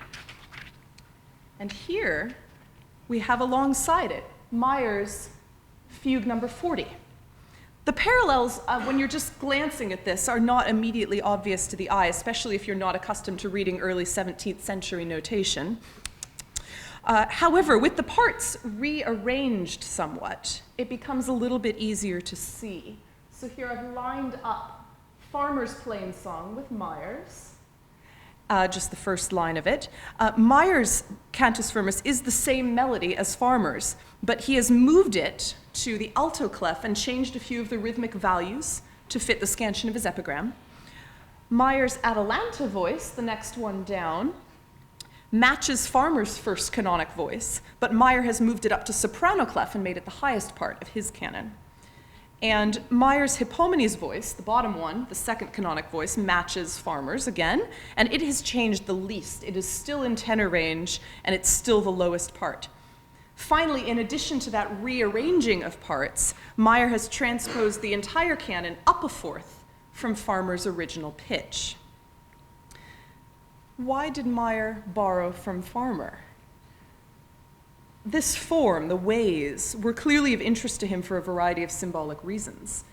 And here we have alongside it Mayr's fugue number 40. The parallels, when you're just glancing at this, are not immediately obvious to the eye, especially if you're not accustomed to reading early 17th century notation. However, with the parts rearranged somewhat, it becomes a little bit easier to see. So here I've lined up Farmer's plain song with Mayr's, just the first line of it. Mayr's cantus firmus is the same melody as Farmer's, but he has moved it to the alto clef and changed a few of the rhythmic values to fit the scansion of his epigram. Mayr's Atalanta voice, the next one down, matches Farmer's first canonic voice, but Mayr has moved it up to soprano clef and made it the highest part of his canon. And Mayer's Hippomenes voice, the bottom one, the second canonic voice, matches Farmer's again, and it has changed the least. It is still in tenor range, and it's still the lowest part. Finally, in addition to that rearranging of parts, Mayer has transposed the entire canon up a fourth from Farmer's original pitch. Why did Mayer borrow from Farmer? This form, the ways, were clearly of interest to him for a variety of symbolic reasons.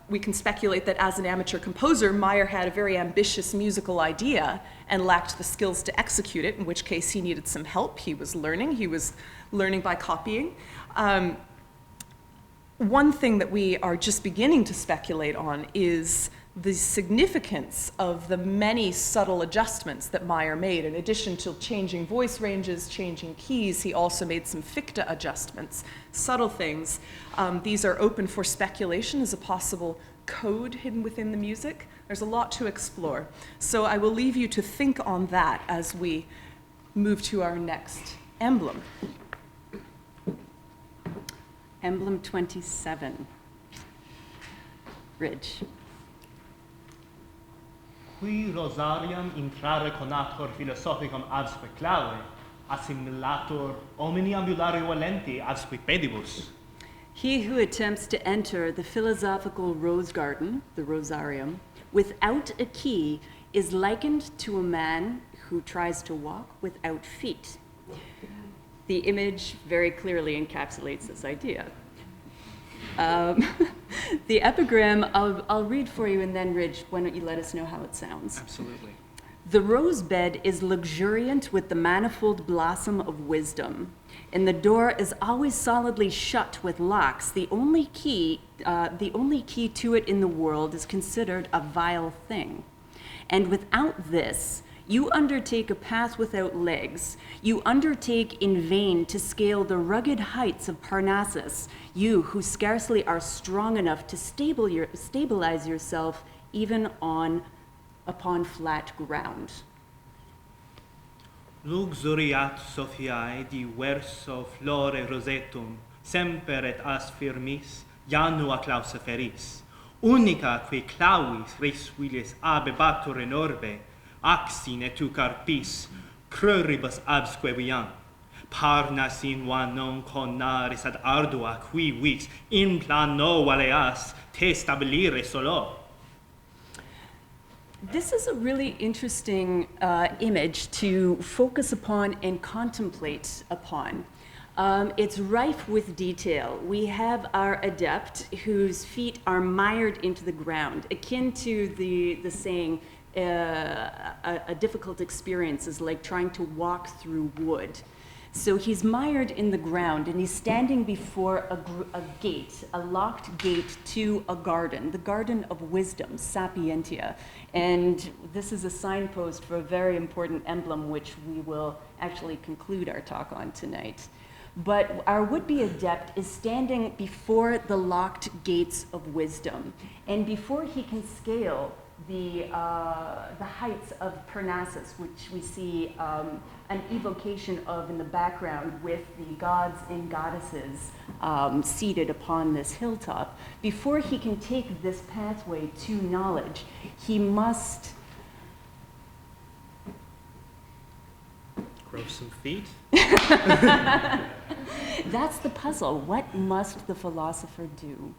We can speculate that as an amateur composer, Mayer had a very ambitious musical idea and lacked the skills to execute it, in which case he needed some help. He was learning by copying. One thing that we are just beginning to speculate on is the significance of the many subtle adjustments that Mayer made. In addition to changing voice ranges, changing keys, he also made some ficta adjustments, subtle things. These are open for speculation as a possible code hidden within the music. There's a lot to explore. So I will leave you to think on that as we move to our next emblem. Emblem 27. Ridge. Qui rosarium intrare conator philosophicum absque clave, assimilator omni ambulari valenti absque pedibus. He who attempts to enter the philosophical rose garden, the rosarium, without a key is likened to a man who tries to walk without feet. The image very clearly encapsulates this idea. The epigram, I'll read for you, and then, Ridge, why don't you let us know how it sounds? Absolutely. The rose bed is luxuriant with the manifold blossom of wisdom, and the door is always solidly shut with locks. The only key to it in the world is considered a vile thing. And without this, you undertake a path without legs. You undertake in vain to scale the rugged heights of Parnassus, you who scarcely are strong enough to stabilize yourself even upon flat ground. Luxuriat Sophiae diverso flore rosetum, semper et as firmis, janua clausa feris. Unica qui clavis res vilis abebatur in orbe, axin et tu carpis, pruribus absque viam. Parnas in non conaris ad ardua qui vis in plano valeas te stabilire solo. This is a really interesting image to focus upon and contemplate upon. It's rife with detail. We have our adept whose feet are mired into the ground, akin to the saying, a difficult experience is like trying to walk through wood. So he's mired in the ground, and he's standing before a gate, a locked gate to a garden, the garden of wisdom, Sapientia. And this is a signpost for a very important emblem, which we will actually conclude our talk on tonight. But our would-be adept is standing before the locked gates of wisdom. And before he can scale the heights of Parnassus, which we see an evocation of in the background with the gods and goddesses seated upon this hilltop. Before he can take this pathway to knowledge, he must Grow some feet. That's the puzzle. What must the philosopher do?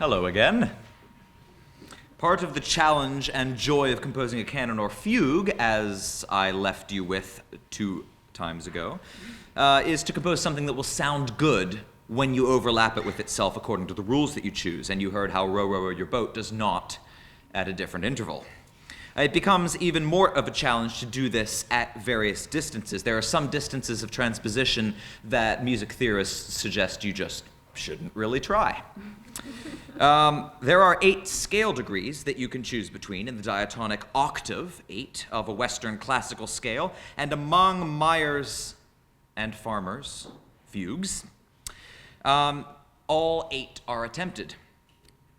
Hello again. Part of the challenge and joy of composing a canon or fugue, as I left you with 2 times ago, is to compose something that will sound good when you overlap it with itself according to the rules that you choose. And you heard how Row, Row, Row Your Boat does not at a different interval. It becomes even more of a challenge to do this at various distances. There are some distances of transposition that music theorists suggest you just shouldn't really try. There are 8 scale degrees that you can choose between in the diatonic octave, 8, of a Western classical scale, and among Mayer's and Farmer's fugues, all 8 are attempted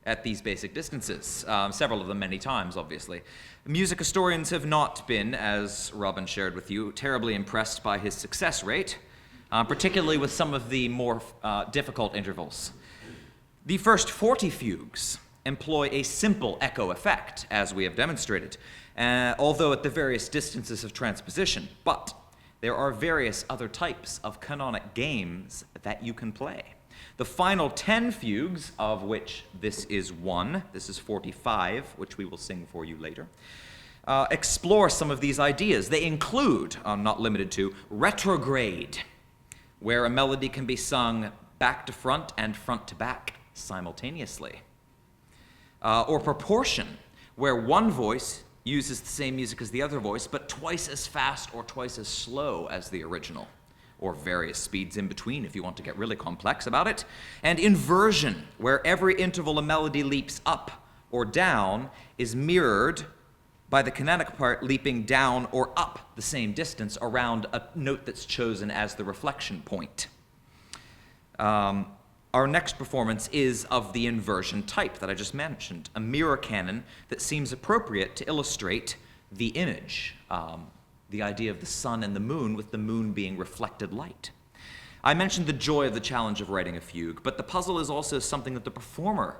at these basic distances, several of them many times, obviously. Music historians have not been, as Robin shared with you, terribly impressed by his success rate, particularly with some of the more difficult intervals. The first 40 fugues employ a simple echo effect, as we have demonstrated, although at the various distances of transposition. But there are various other types of canonic games that you can play. The final 10 fugues, of which this is one, this is 45, which we will sing for you later, explore some of these ideas. They include, not limited to, retrograde, where a melody can be sung back to front and front to back simultaneously. Or proportion, where one voice uses the same music as the other voice, but twice as fast or twice as slow as the original, or various speeds in between if you want to get really complex about it. And inversion, where every interval a melody leaps up or down is mirrored by the canonic part leaping down or up the same distance around a note that's chosen as the reflection point. Our next performance is of the inversion type that I just mentioned, a mirror canon that seems appropriate to illustrate the image, the idea of the sun and the moon, with the moon being reflected light. I mentioned the joy of the challenge of writing a fugue, but the puzzle is also something that the performer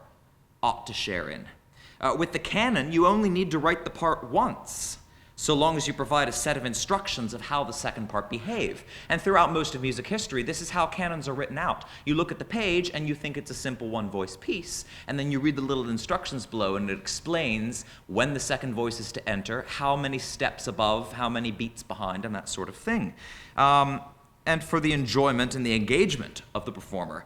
ought to share in. With the canon, you only need to write the part once, so long as you provide a set of instructions of how the second part behave. And throughout most of music history, this is how canons are written out. You look at the page and you think it's a simple one-voice piece, and then you read the little instructions below and it explains when the second voice is to enter, how many steps above, how many beats behind, and that sort of thing. And for the enjoyment and the engagement of the performer,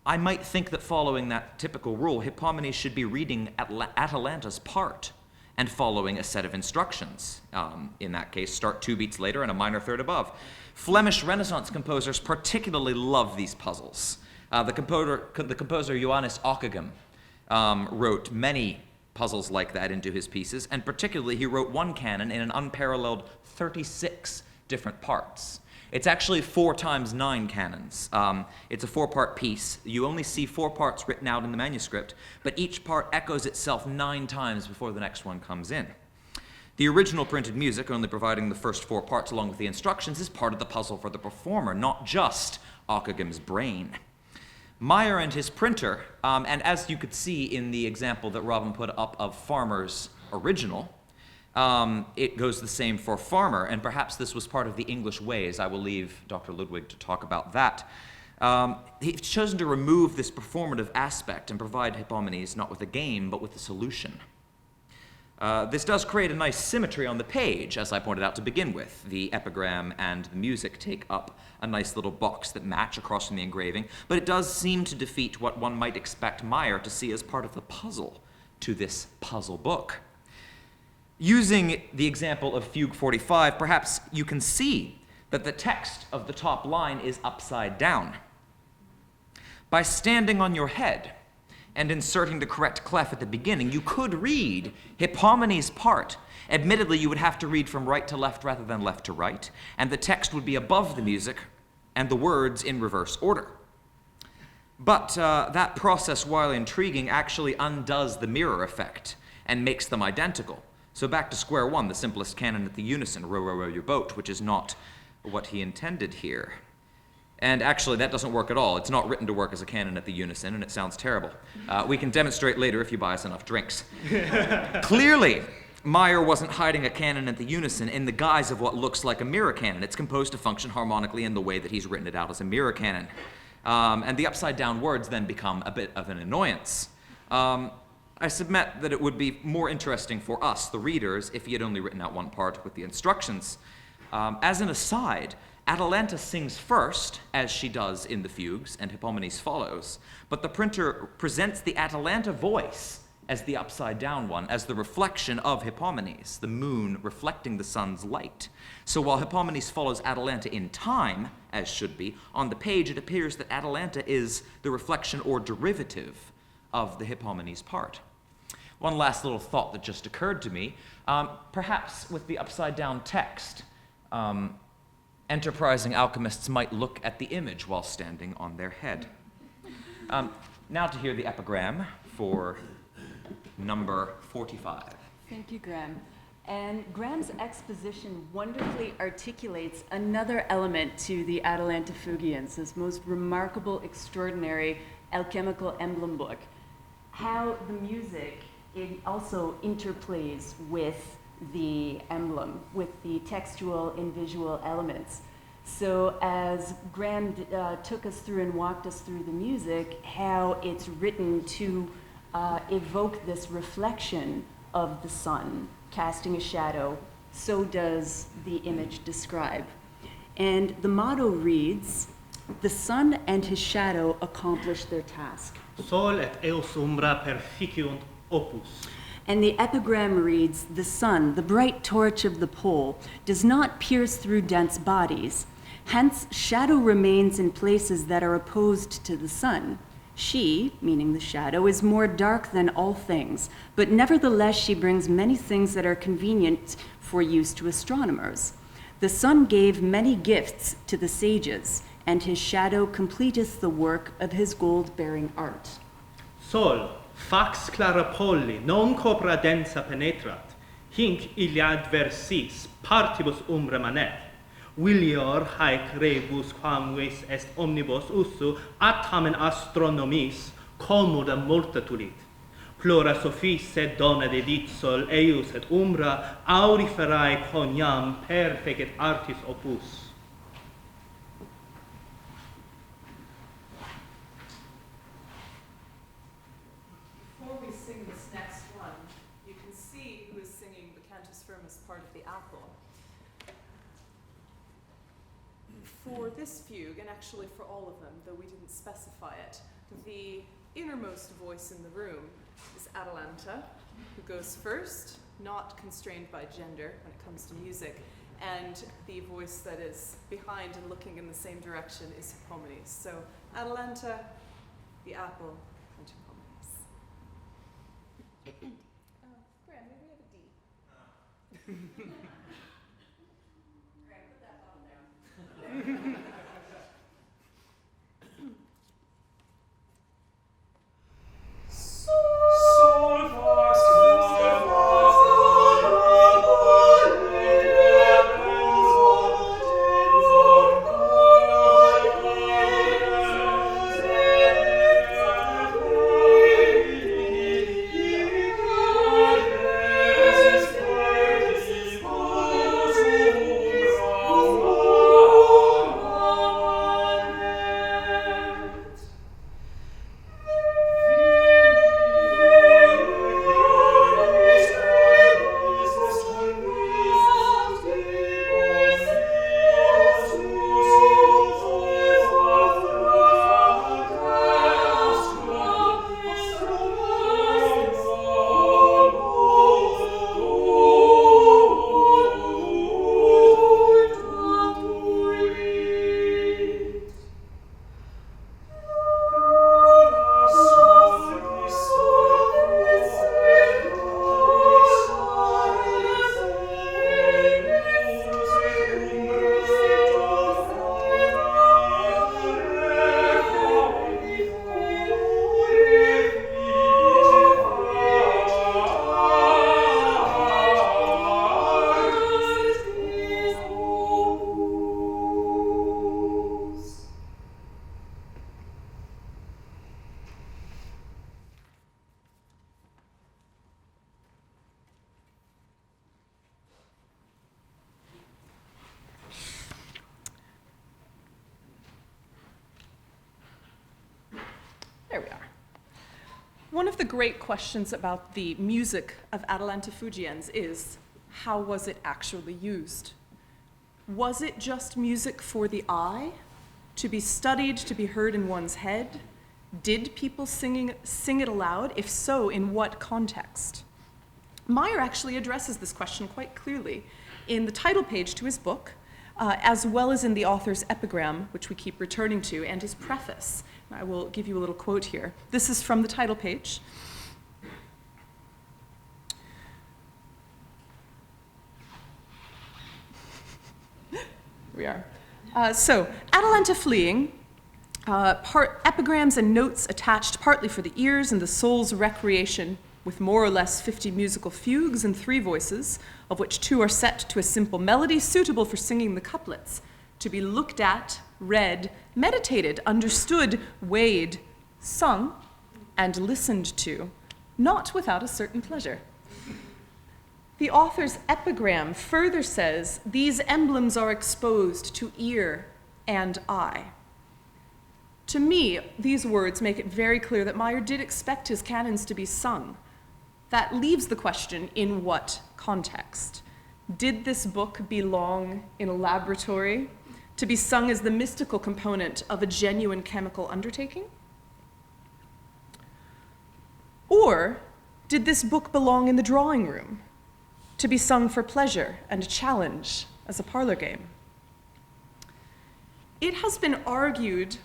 I might think that following that typical rule, Hippomenes should be reading Atalanta's part and following a set of instructions. In that case, start 2 beats later and a minor third above. Flemish Renaissance composers particularly love these puzzles. The composer Johannes Ockeghem wrote many puzzles like that into his pieces, and particularly he wrote one canon in an unparalleled 36 different parts. It's actually 4 times 9 canons. It's a 4-part piece. You only see 4 parts written out in the manuscript, but each part echoes itself 9 times before the next one comes in. The original printed music, only providing the first 4 parts along with the instructions, is part of the puzzle for the performer, not just Ockeghem's brain. Mayer and his printer, and as you could see in the example that Robin put up of Farmer's original, it goes the same for Farmer, and perhaps this was part of the English ways. I will leave Dr. Ludwig to talk about that. He's chosen to remove this performative aspect and provide Hippomenes not with a game, but with a solution. This does create a nice symmetry on the page, as I pointed out to begin with. The epigram and the music take up a nice little box that match across from the engraving, but it does seem to defeat what one might expect Mayer to see as part of the puzzle to this puzzle book. Using the example of Fugue 45, perhaps you can see that the text of the top line is upside down. By standing on your head and inserting the correct clef at the beginning, you could read Hippomenes' part. Admittedly, you would have to read from right to left rather than left to right, and the text would be above the music and the words in reverse order. But that process, while intriguing, actually undoes the mirror effect and makes them identical. So back to square one, the simplest canon at the unison, row, row, row your boat, which is not what he intended here. And actually, that doesn't work at all. It's not written to work as a canon at the unison, and it sounds terrible. We can demonstrate later if you buy us enough drinks. Clearly, Mayer wasn't hiding a canon at the unison in the guise of what looks like a mirror canon. It's composed to function harmonically in the way that he's written it out as a mirror canon. And the upside-down words then become a bit of an annoyance. I submit that it would be more interesting for us, the readers, if he had only written out one part with the instructions. As an aside, Atalanta sings first, as she does in the fugues, and Hippomenes follows, but the printer presents the Atalanta voice as the upside-down one, as the reflection of Hippomenes, the moon reflecting the sun's light. So while Hippomenes follows Atalanta in time, as should be, on the page it appears that Atalanta is the reflection or derivative of the Hippomenes part. One last little thought that just occurred to me, perhaps with the upside-down text, enterprising alchemists might look at the image while standing on their head. Now to hear the epigram for number 45. Thank you, Graham. And Graham's exposition wonderfully articulates another element to the Atalanta Fugiens, this most remarkable, extraordinary alchemical emblem book. How the music also interplays with the emblem, with the textual and visual elements. So as Graham took us through and walked us through the music, how it's written to evoke this reflection of the sun casting a shadow, so does the image describe. And the motto reads, "The sun and his shadow accomplish their task." Sol et eos umbra perficiunt opus. And the epigram reads, "The sun, the bright torch of the pole, does not pierce through dense bodies. Hence, shadow remains in places that are opposed to the sun. She," meaning the shadow, "is more dark than all things, but nevertheless she brings many things that are convenient for use to astronomers. The sun gave many gifts to the sages, and his shadow completeth the work of his gold-bearing art." Sol, fax clara polli, non copra densa penetrat, hinc illa adversis partibus umbra manet. Vilior haec rebus quam ves est omnibus usu ad tamen astronomis commoda multa tulit. Plura sophies sed dona dedit sol eius et umbra auriferae coniam perfecit artis opus. Before we sing this next one, you can see who is singing the Cantus Firmus part of the apple. For this fugue, and actually for all of them, though we didn't specify it, the innermost voice in the room is Atalanta, who goes first, not constrained by gender when it comes to music, and the voice that is behind and looking in the same direction is Hippomenes. So Atalanta, the apple, and Hippomenes. Graham, maybe we have a D. Graham, put that bottle down. Sol One of the great questions about the music of Atalanta Fugiens is, how was it actually used? Was it just music for the eye, to be studied, to be heard in one's head? Did people sing it aloud? If so, in what context? Meyer actually addresses this question quite clearly in the title page to his book, as well as in the author's epigram, which we keep returning to, and his preface. I will give you a little quote here. This is from the title page. Here we are. So, Atalanta Fleeing, epigrams and notes attached partly for the ears and the soul's recreation, with more or less 50 musical fugues and 3 voices, of which 2 are set to a simple melody suitable for singing the couplets, to be looked at, read, meditated, understood, weighed, sung, and listened to, not without a certain pleasure. The author's epigram further says, these emblems are exposed to ear and eye. To me, these words make it very clear that Meyer did expect his canons to be sung. That leaves the question, in what context? Did this book belong in a laboratory to be sung as the mystical component of a genuine chemical undertaking? Or did this book belong in the drawing room to be sung for pleasure and a challenge as a parlor game? It has been argued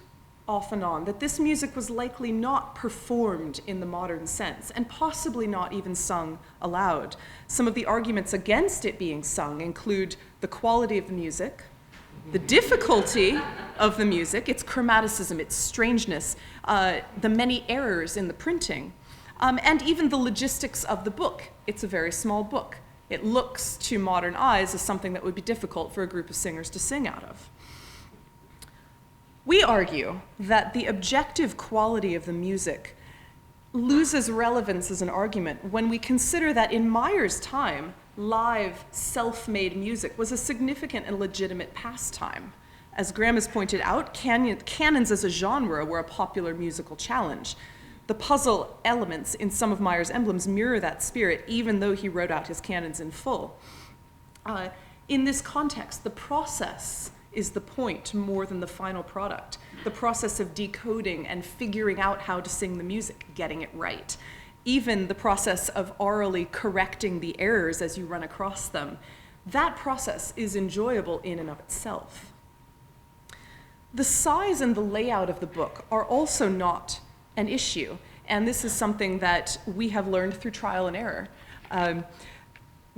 off and on that this music was likely not performed in the modern sense, and possibly not even sung aloud. Some of the arguments against it being sung include the quality of the music, the difficulty of the music, its chromaticism, its strangeness, the many errors in the printing, and even the logistics of the book. It's a very small book. It looks to modern eyes as something that would be difficult for a group of singers to sing out of. We argue that the objective quality of the music loses relevance as an argument when we consider that in Meyer's time, live, self-made music was a significant and legitimate pastime. As Graham has pointed out, canons as a genre were a popular musical challenge. The puzzle elements in some of Meyer's emblems mirror that spirit, even though he wrote out his canons in full. In this context, the process is the point more than the final product. The process of decoding and figuring out how to sing the music, getting it right. Even the process of orally correcting the errors as you run across them. That process is enjoyable in and of itself. The size and the layout of the book are also not an issue, and this is something that we have learned through trial and error.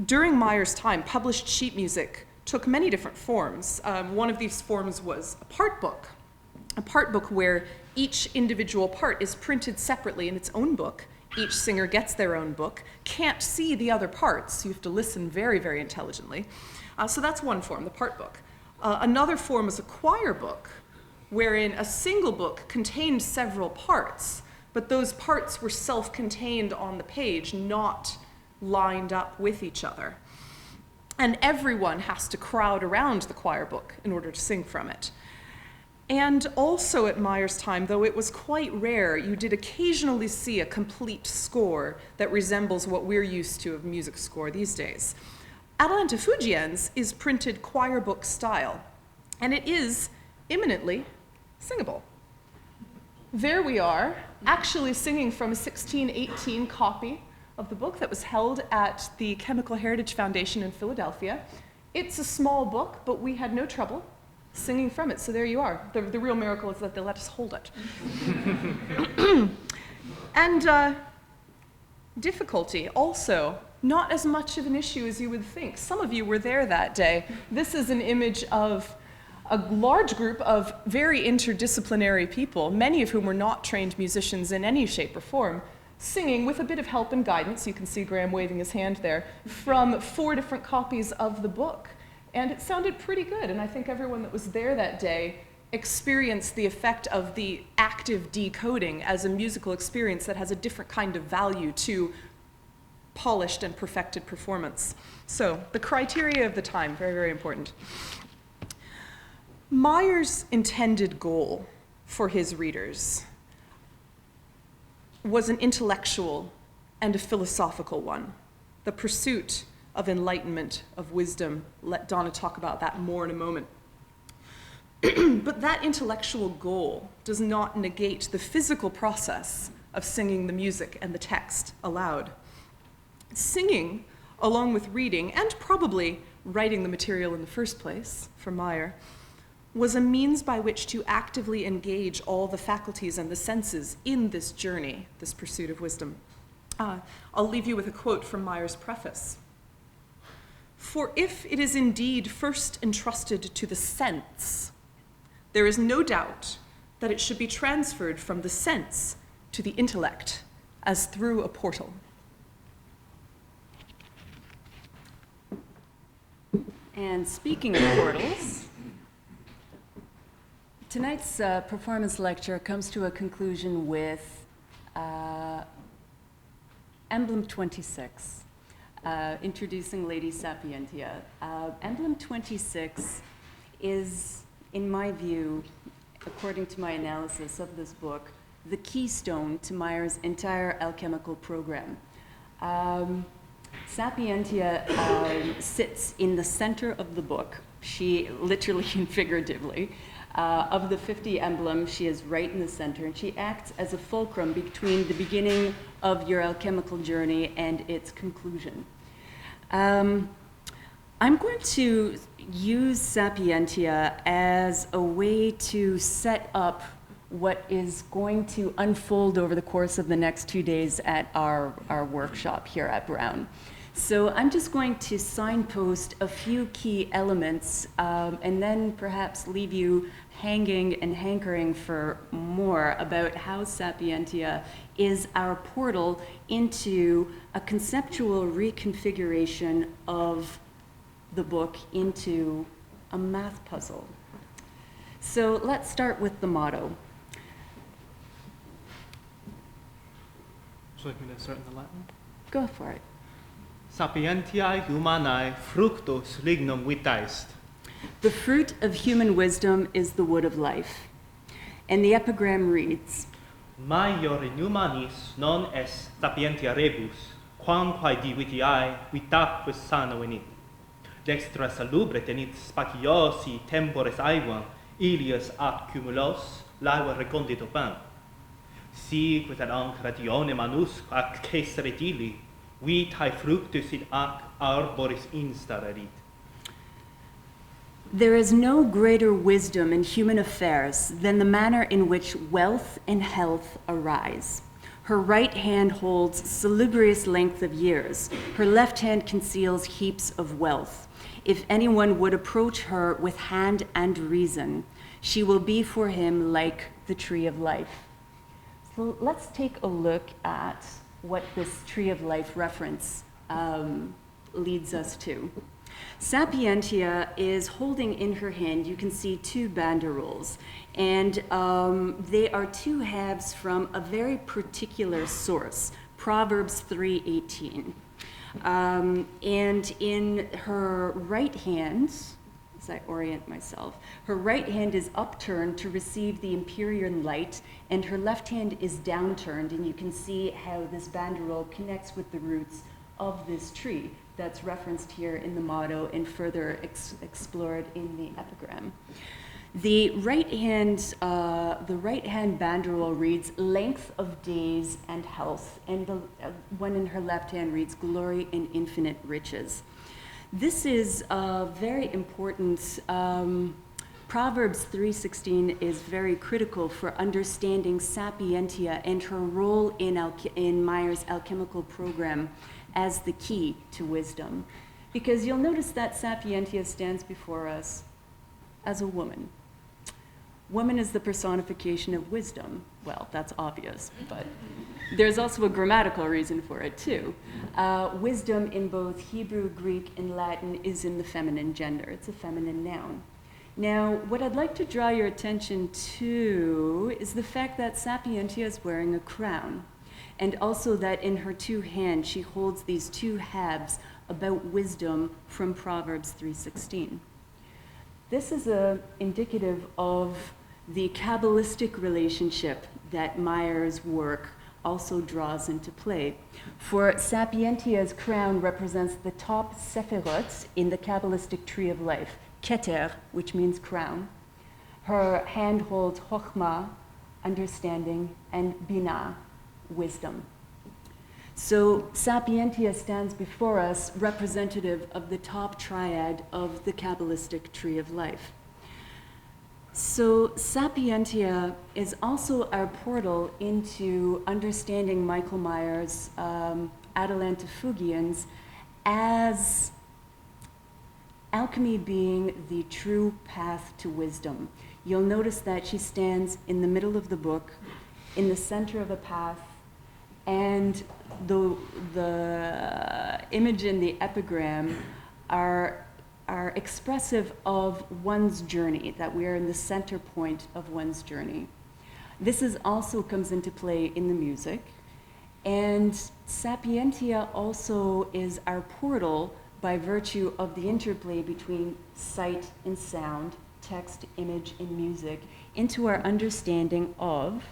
During Meyer's time, published sheet music took many different forms. One of these forms was a part book where each individual part is printed separately in its own book. Each singer gets their own book, can't see the other parts, so you have to listen very, very intelligently. So that's one form, the part book. Another form is a choir book, wherein a single book contained several parts, but those parts were self-contained on the page, not lined up with each other. And everyone has to crowd around the choir book in order to sing from it. And also at Meyer's time, though it was quite rare, you did occasionally see a complete score that resembles what we're used to of music score these days. Atalanta Fugiens is printed choir book style, and it is imminently singable. There we are, actually singing from a 1618 copy of the book that was held at the Chemical Heritage Foundation in Philadelphia. It's a small book, but we had no trouble singing from it, so there you are. The real miracle is that they let us hold it. And difficulty, also, not as much of an issue as you would think. Some of you were there that day. This is an image of a large group of very interdisciplinary people, many of whom were not trained musicians in any shape or form, singing with a bit of help and guidance, you can see Graham waving his hand there, from 4 different copies of the book. And it sounded pretty good, and I think everyone that was there that day experienced the effect of the active decoding as a musical experience that has a different kind of value to polished and perfected performance. So, the criteria of the time, very, very important. Meyer's intended goal for his readers was an intellectual and a philosophical one. The pursuit of enlightenment, of wisdom. Let Donna talk about that more in a moment. But that intellectual goal does not negate the physical process of singing the music and the text aloud. Singing, along with reading, and probably writing the material in the first place, for Meyer, was a means by which to actively engage all the faculties and the senses in this journey, this pursuit of wisdom. I'll leave you with a quote from Meyer's preface. "For if it is indeed first entrusted to the sense, there is no doubt that it should be transferred from the sense to the intellect as through a portal." And speaking of portals, tonight's performance lecture comes to a conclusion with Emblem 26, introducing Lady Sapientia. Emblem 26 is, in my view, according to my analysis of this book, the keystone to Meyer's entire alchemical program. Sapientia sits in the center of the book. She, literally and figuratively, of the 50 emblems, she is right in the center, and she acts as a fulcrum between the beginning of your alchemical journey and its conclusion. I'm going to use Sapientia as a way to set up what is going to unfold over the course of the next 2 days at our workshop here at Brown. So I'm just going to signpost a few key elements and then perhaps leave you hanging and hankering for more about how Sapientia is our portal into a conceptual reconfiguration of the book into a math puzzle. So let's start with the motto. Would you like me to start in the Latin? Go for it. Sapientiae humanae fructus lignum vitae est. The fruit of human wisdom is the wood of life. And the epigram reads, Maior in humanis non est sapientia rebus, quamquae divitiae vitaque sano venit. Dextra salubre tenit spaciosi tempores aevam, ilias ad cumulos, laeva recondito pam. Sic ad anc ratione manus ac ceseret ili, vitae fructus in ac arboris instarerit. There is no greater wisdom in human affairs than the manner in which wealth and health arise. Her right hand holds salubrious length of years. Her left hand conceals heaps of wealth. If anyone would approach her with hand and reason, she will be for him like the tree of life. So let's take a look at what this tree of life reference leads us to. Sapientia is holding in her hand, you can see 2 banderoles, and they are 2 halves from a very particular source, Proverbs 3:18. And in her right hand, as I orient myself, her right hand is upturned to receive the Empyrean light, and her left hand is downturned, and you can see how this banderole connects with the roots of this tree that's referenced here in the motto and further explored in the epigram. The right hand banderole reads length of days and health, and the one in her left hand reads glory and infinite riches. This is very important. Proverbs 3:16 is very critical for understanding Sapientia and her role in Meyer's alchemical program as the key to wisdom. Because you'll notice that Sapientia stands before us as a woman. Woman is the personification of wisdom. Well, that's obvious, but there's also a grammatical reason for it too. Wisdom in both Hebrew, Greek, and Latin is in the feminine gender. It's a feminine noun. Now, what I'd like to draw your attention to is the fact that Sapientia is wearing a crown, and also that in her 2 hands she holds these 2 halves about wisdom from Proverbs 3:16. This is indicative of the Kabbalistic relationship that Meyer's work also draws into play. For Sapientia's crown represents the top sephirot in the Kabbalistic tree of life, Keter, which means crown. Her hand holds Chokhmah, understanding, and Binah, wisdom. So Sapientia stands before us representative of the top triad of the Kabbalistic tree of life. So Sapientia is also our portal into understanding Michael Myers' Atalantafugians as alchemy being the true path to wisdom. You'll notice that she stands in the middle of the book, in the center of a path, and the image in the epigram are expressive of one's journey, that we are in the center point of one's journey. This also comes into play in the music, and Sapientia also is our portal by virtue of the interplay between sight and sound, text, image, and music, into our understanding of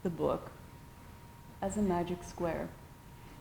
the book as a magic square.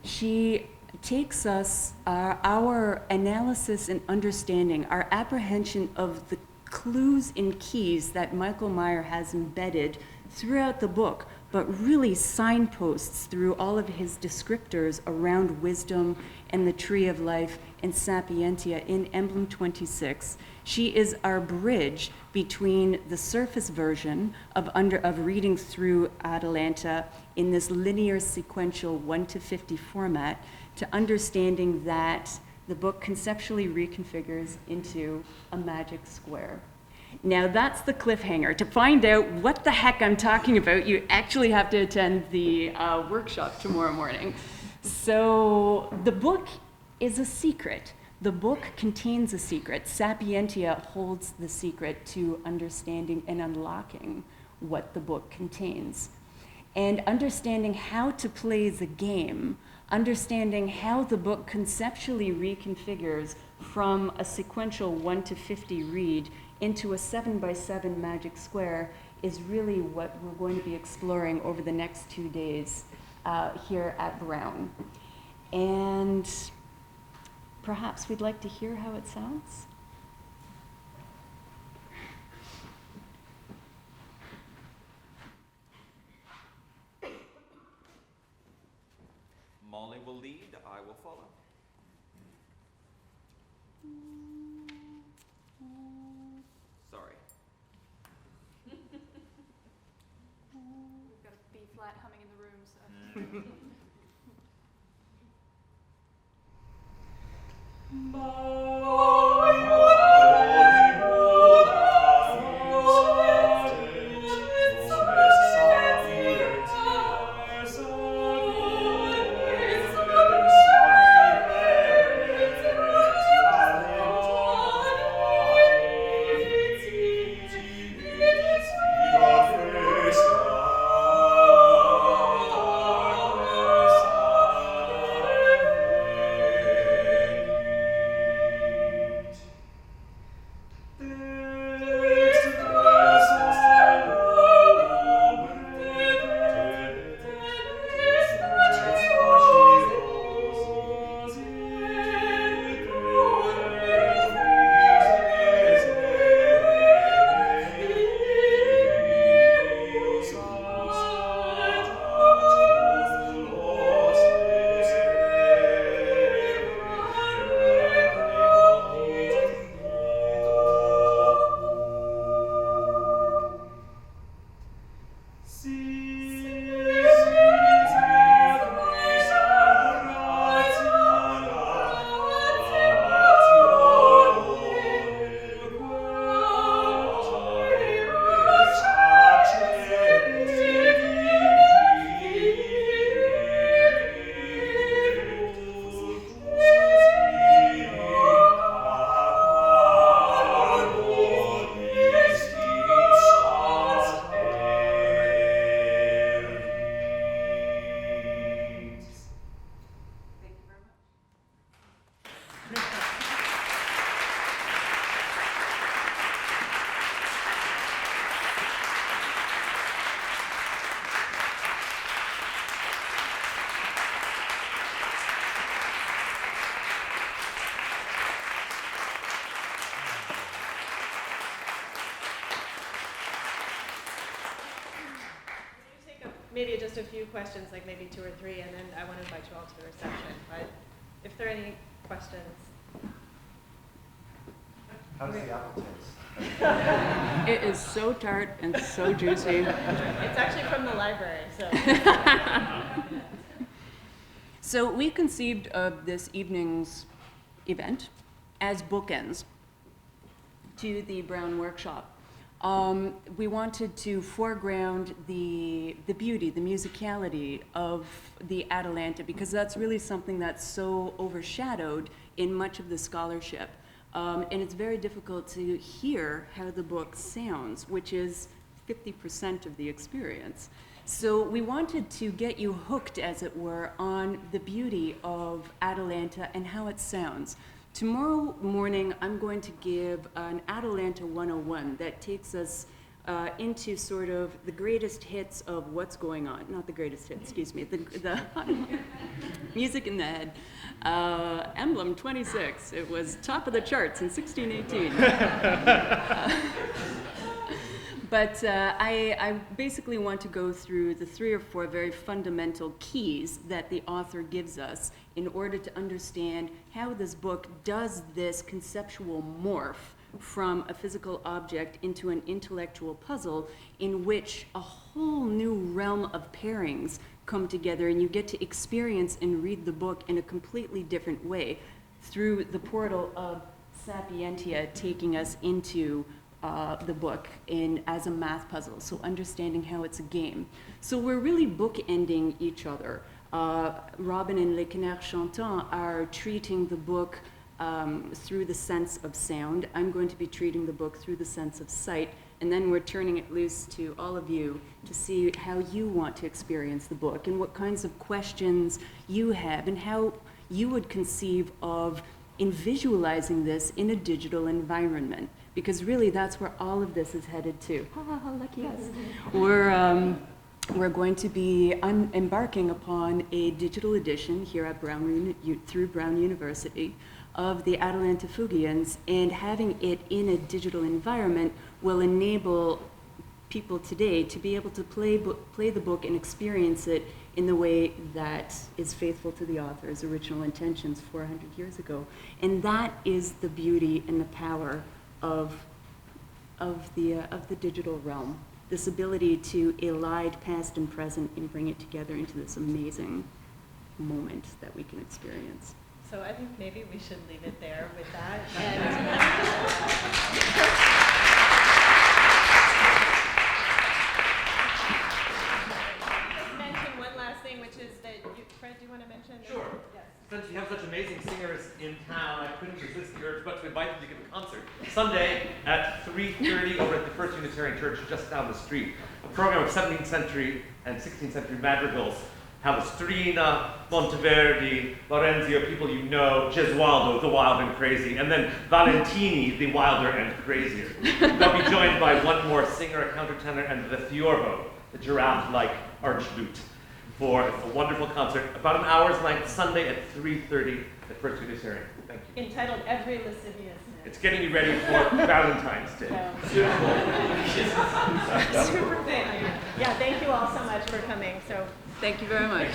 She takes us, our analysis and understanding, our apprehension of the clues and keys that Michael Meyer has embedded throughout the book, but really signposts through all of his descriptors around wisdom and the tree of life and Sapientia in Emblem 26. She is our bridge between the surface version of reading through Atalanta in this linear sequential 1 to 50 format to understanding that the book conceptually reconfigures into a magic square. Now that's the cliffhanger. To find out what the heck I'm talking about, you actually have to attend the workshop tomorrow morning. So the book is a secret. The book contains a secret. Sapientia holds the secret to understanding and unlocking what the book contains. And understanding how to play the game, understanding how the book conceptually reconfigures from a sequential 1 to 50 read into a 7 by 7 magic square is really what we're going to be exploring over the next 2 days here at Brown. And perhaps we'd like to hear how it sounds. Molly will lead, I will follow. Sorry. We've got a B flat humming in the room, so. maybe just a few questions, like maybe 2 or 3, and then I want to invite you all to the reception. But if there are any questions. How does the apple taste? It is so tart and so juicy. It's actually from the library, so. So we conceived of this evening's event as bookends to the Brown Workshop. We wanted to foreground the beauty, the musicality of the Atalanta, because that's really something that's so overshadowed in much of the scholarship. And it's very difficult to hear how the book sounds, which is 50% of the experience. So we wanted to get you hooked, as it were, on the beauty of Atalanta and how it sounds. Tomorrow morning, I'm going to give an Atalanta 101 that takes us into sort of the greatest hits of what's going on. Not the greatest hits, excuse me, the music in the head. Emblem 26, it was top of the charts in 1618. But I basically want to go through the 3 or 4 very fundamental keys that the author gives us in order to understand how this book does this conceptual morph from a physical object into an intellectual puzzle in which a whole new realm of pairings come together, and you get to experience and read the book in a completely different way through the portal of Sapientia taking us into the book as a math puzzle, so understanding how it's a game. So we're really bookending each other. Robin and Les Canards Chantants are treating the book through the sense of sound. I'm going to be treating the book through the sense of sight, and then we're turning it loose to all of you to see how you want to experience the book and what kinds of questions you have and how you would conceive of in visualizing this in a digital environment, because really that's where all of this is headed to. Lucky us. We're going to be embarking upon a digital edition here at through Brown University of the Atalantafugians, and having it in a digital environment will enable people today to be able to play the book and experience it in the way that is faithful to the author's original intentions 400 years ago. And that is the beauty and the power of the digital realm. This ability to elide past and present and bring it together into this amazing moment that we can experience. So I think maybe we should leave it there with that. And mention one last thing, which is that Fred, do you want to mention? Sure. Yes. Since you have such amazing singers in town, I couldn't resist the urge but to invite them to give a concert Sunday at 3:30 over at the First Unitarian Church just down the street. A program of 17th century and 16th century madrigals. Palestrina, Monteverdi, Lorenzio, people you know, Gesualdo, the wild and crazy, and then Valentini, the wilder and crazier. They'll be joined by one more singer, a countertenor, and the Fiorbo, the giraffe-like archlute, for a wonderful concert, about an hour's length, Sunday at 3:30 at First Unitarian. Thank you. Entitled Every Lascivious. It's getting you ready for Valentine's Day. Super thing. Yeah, thank you all so much for coming. So. Thank you very much.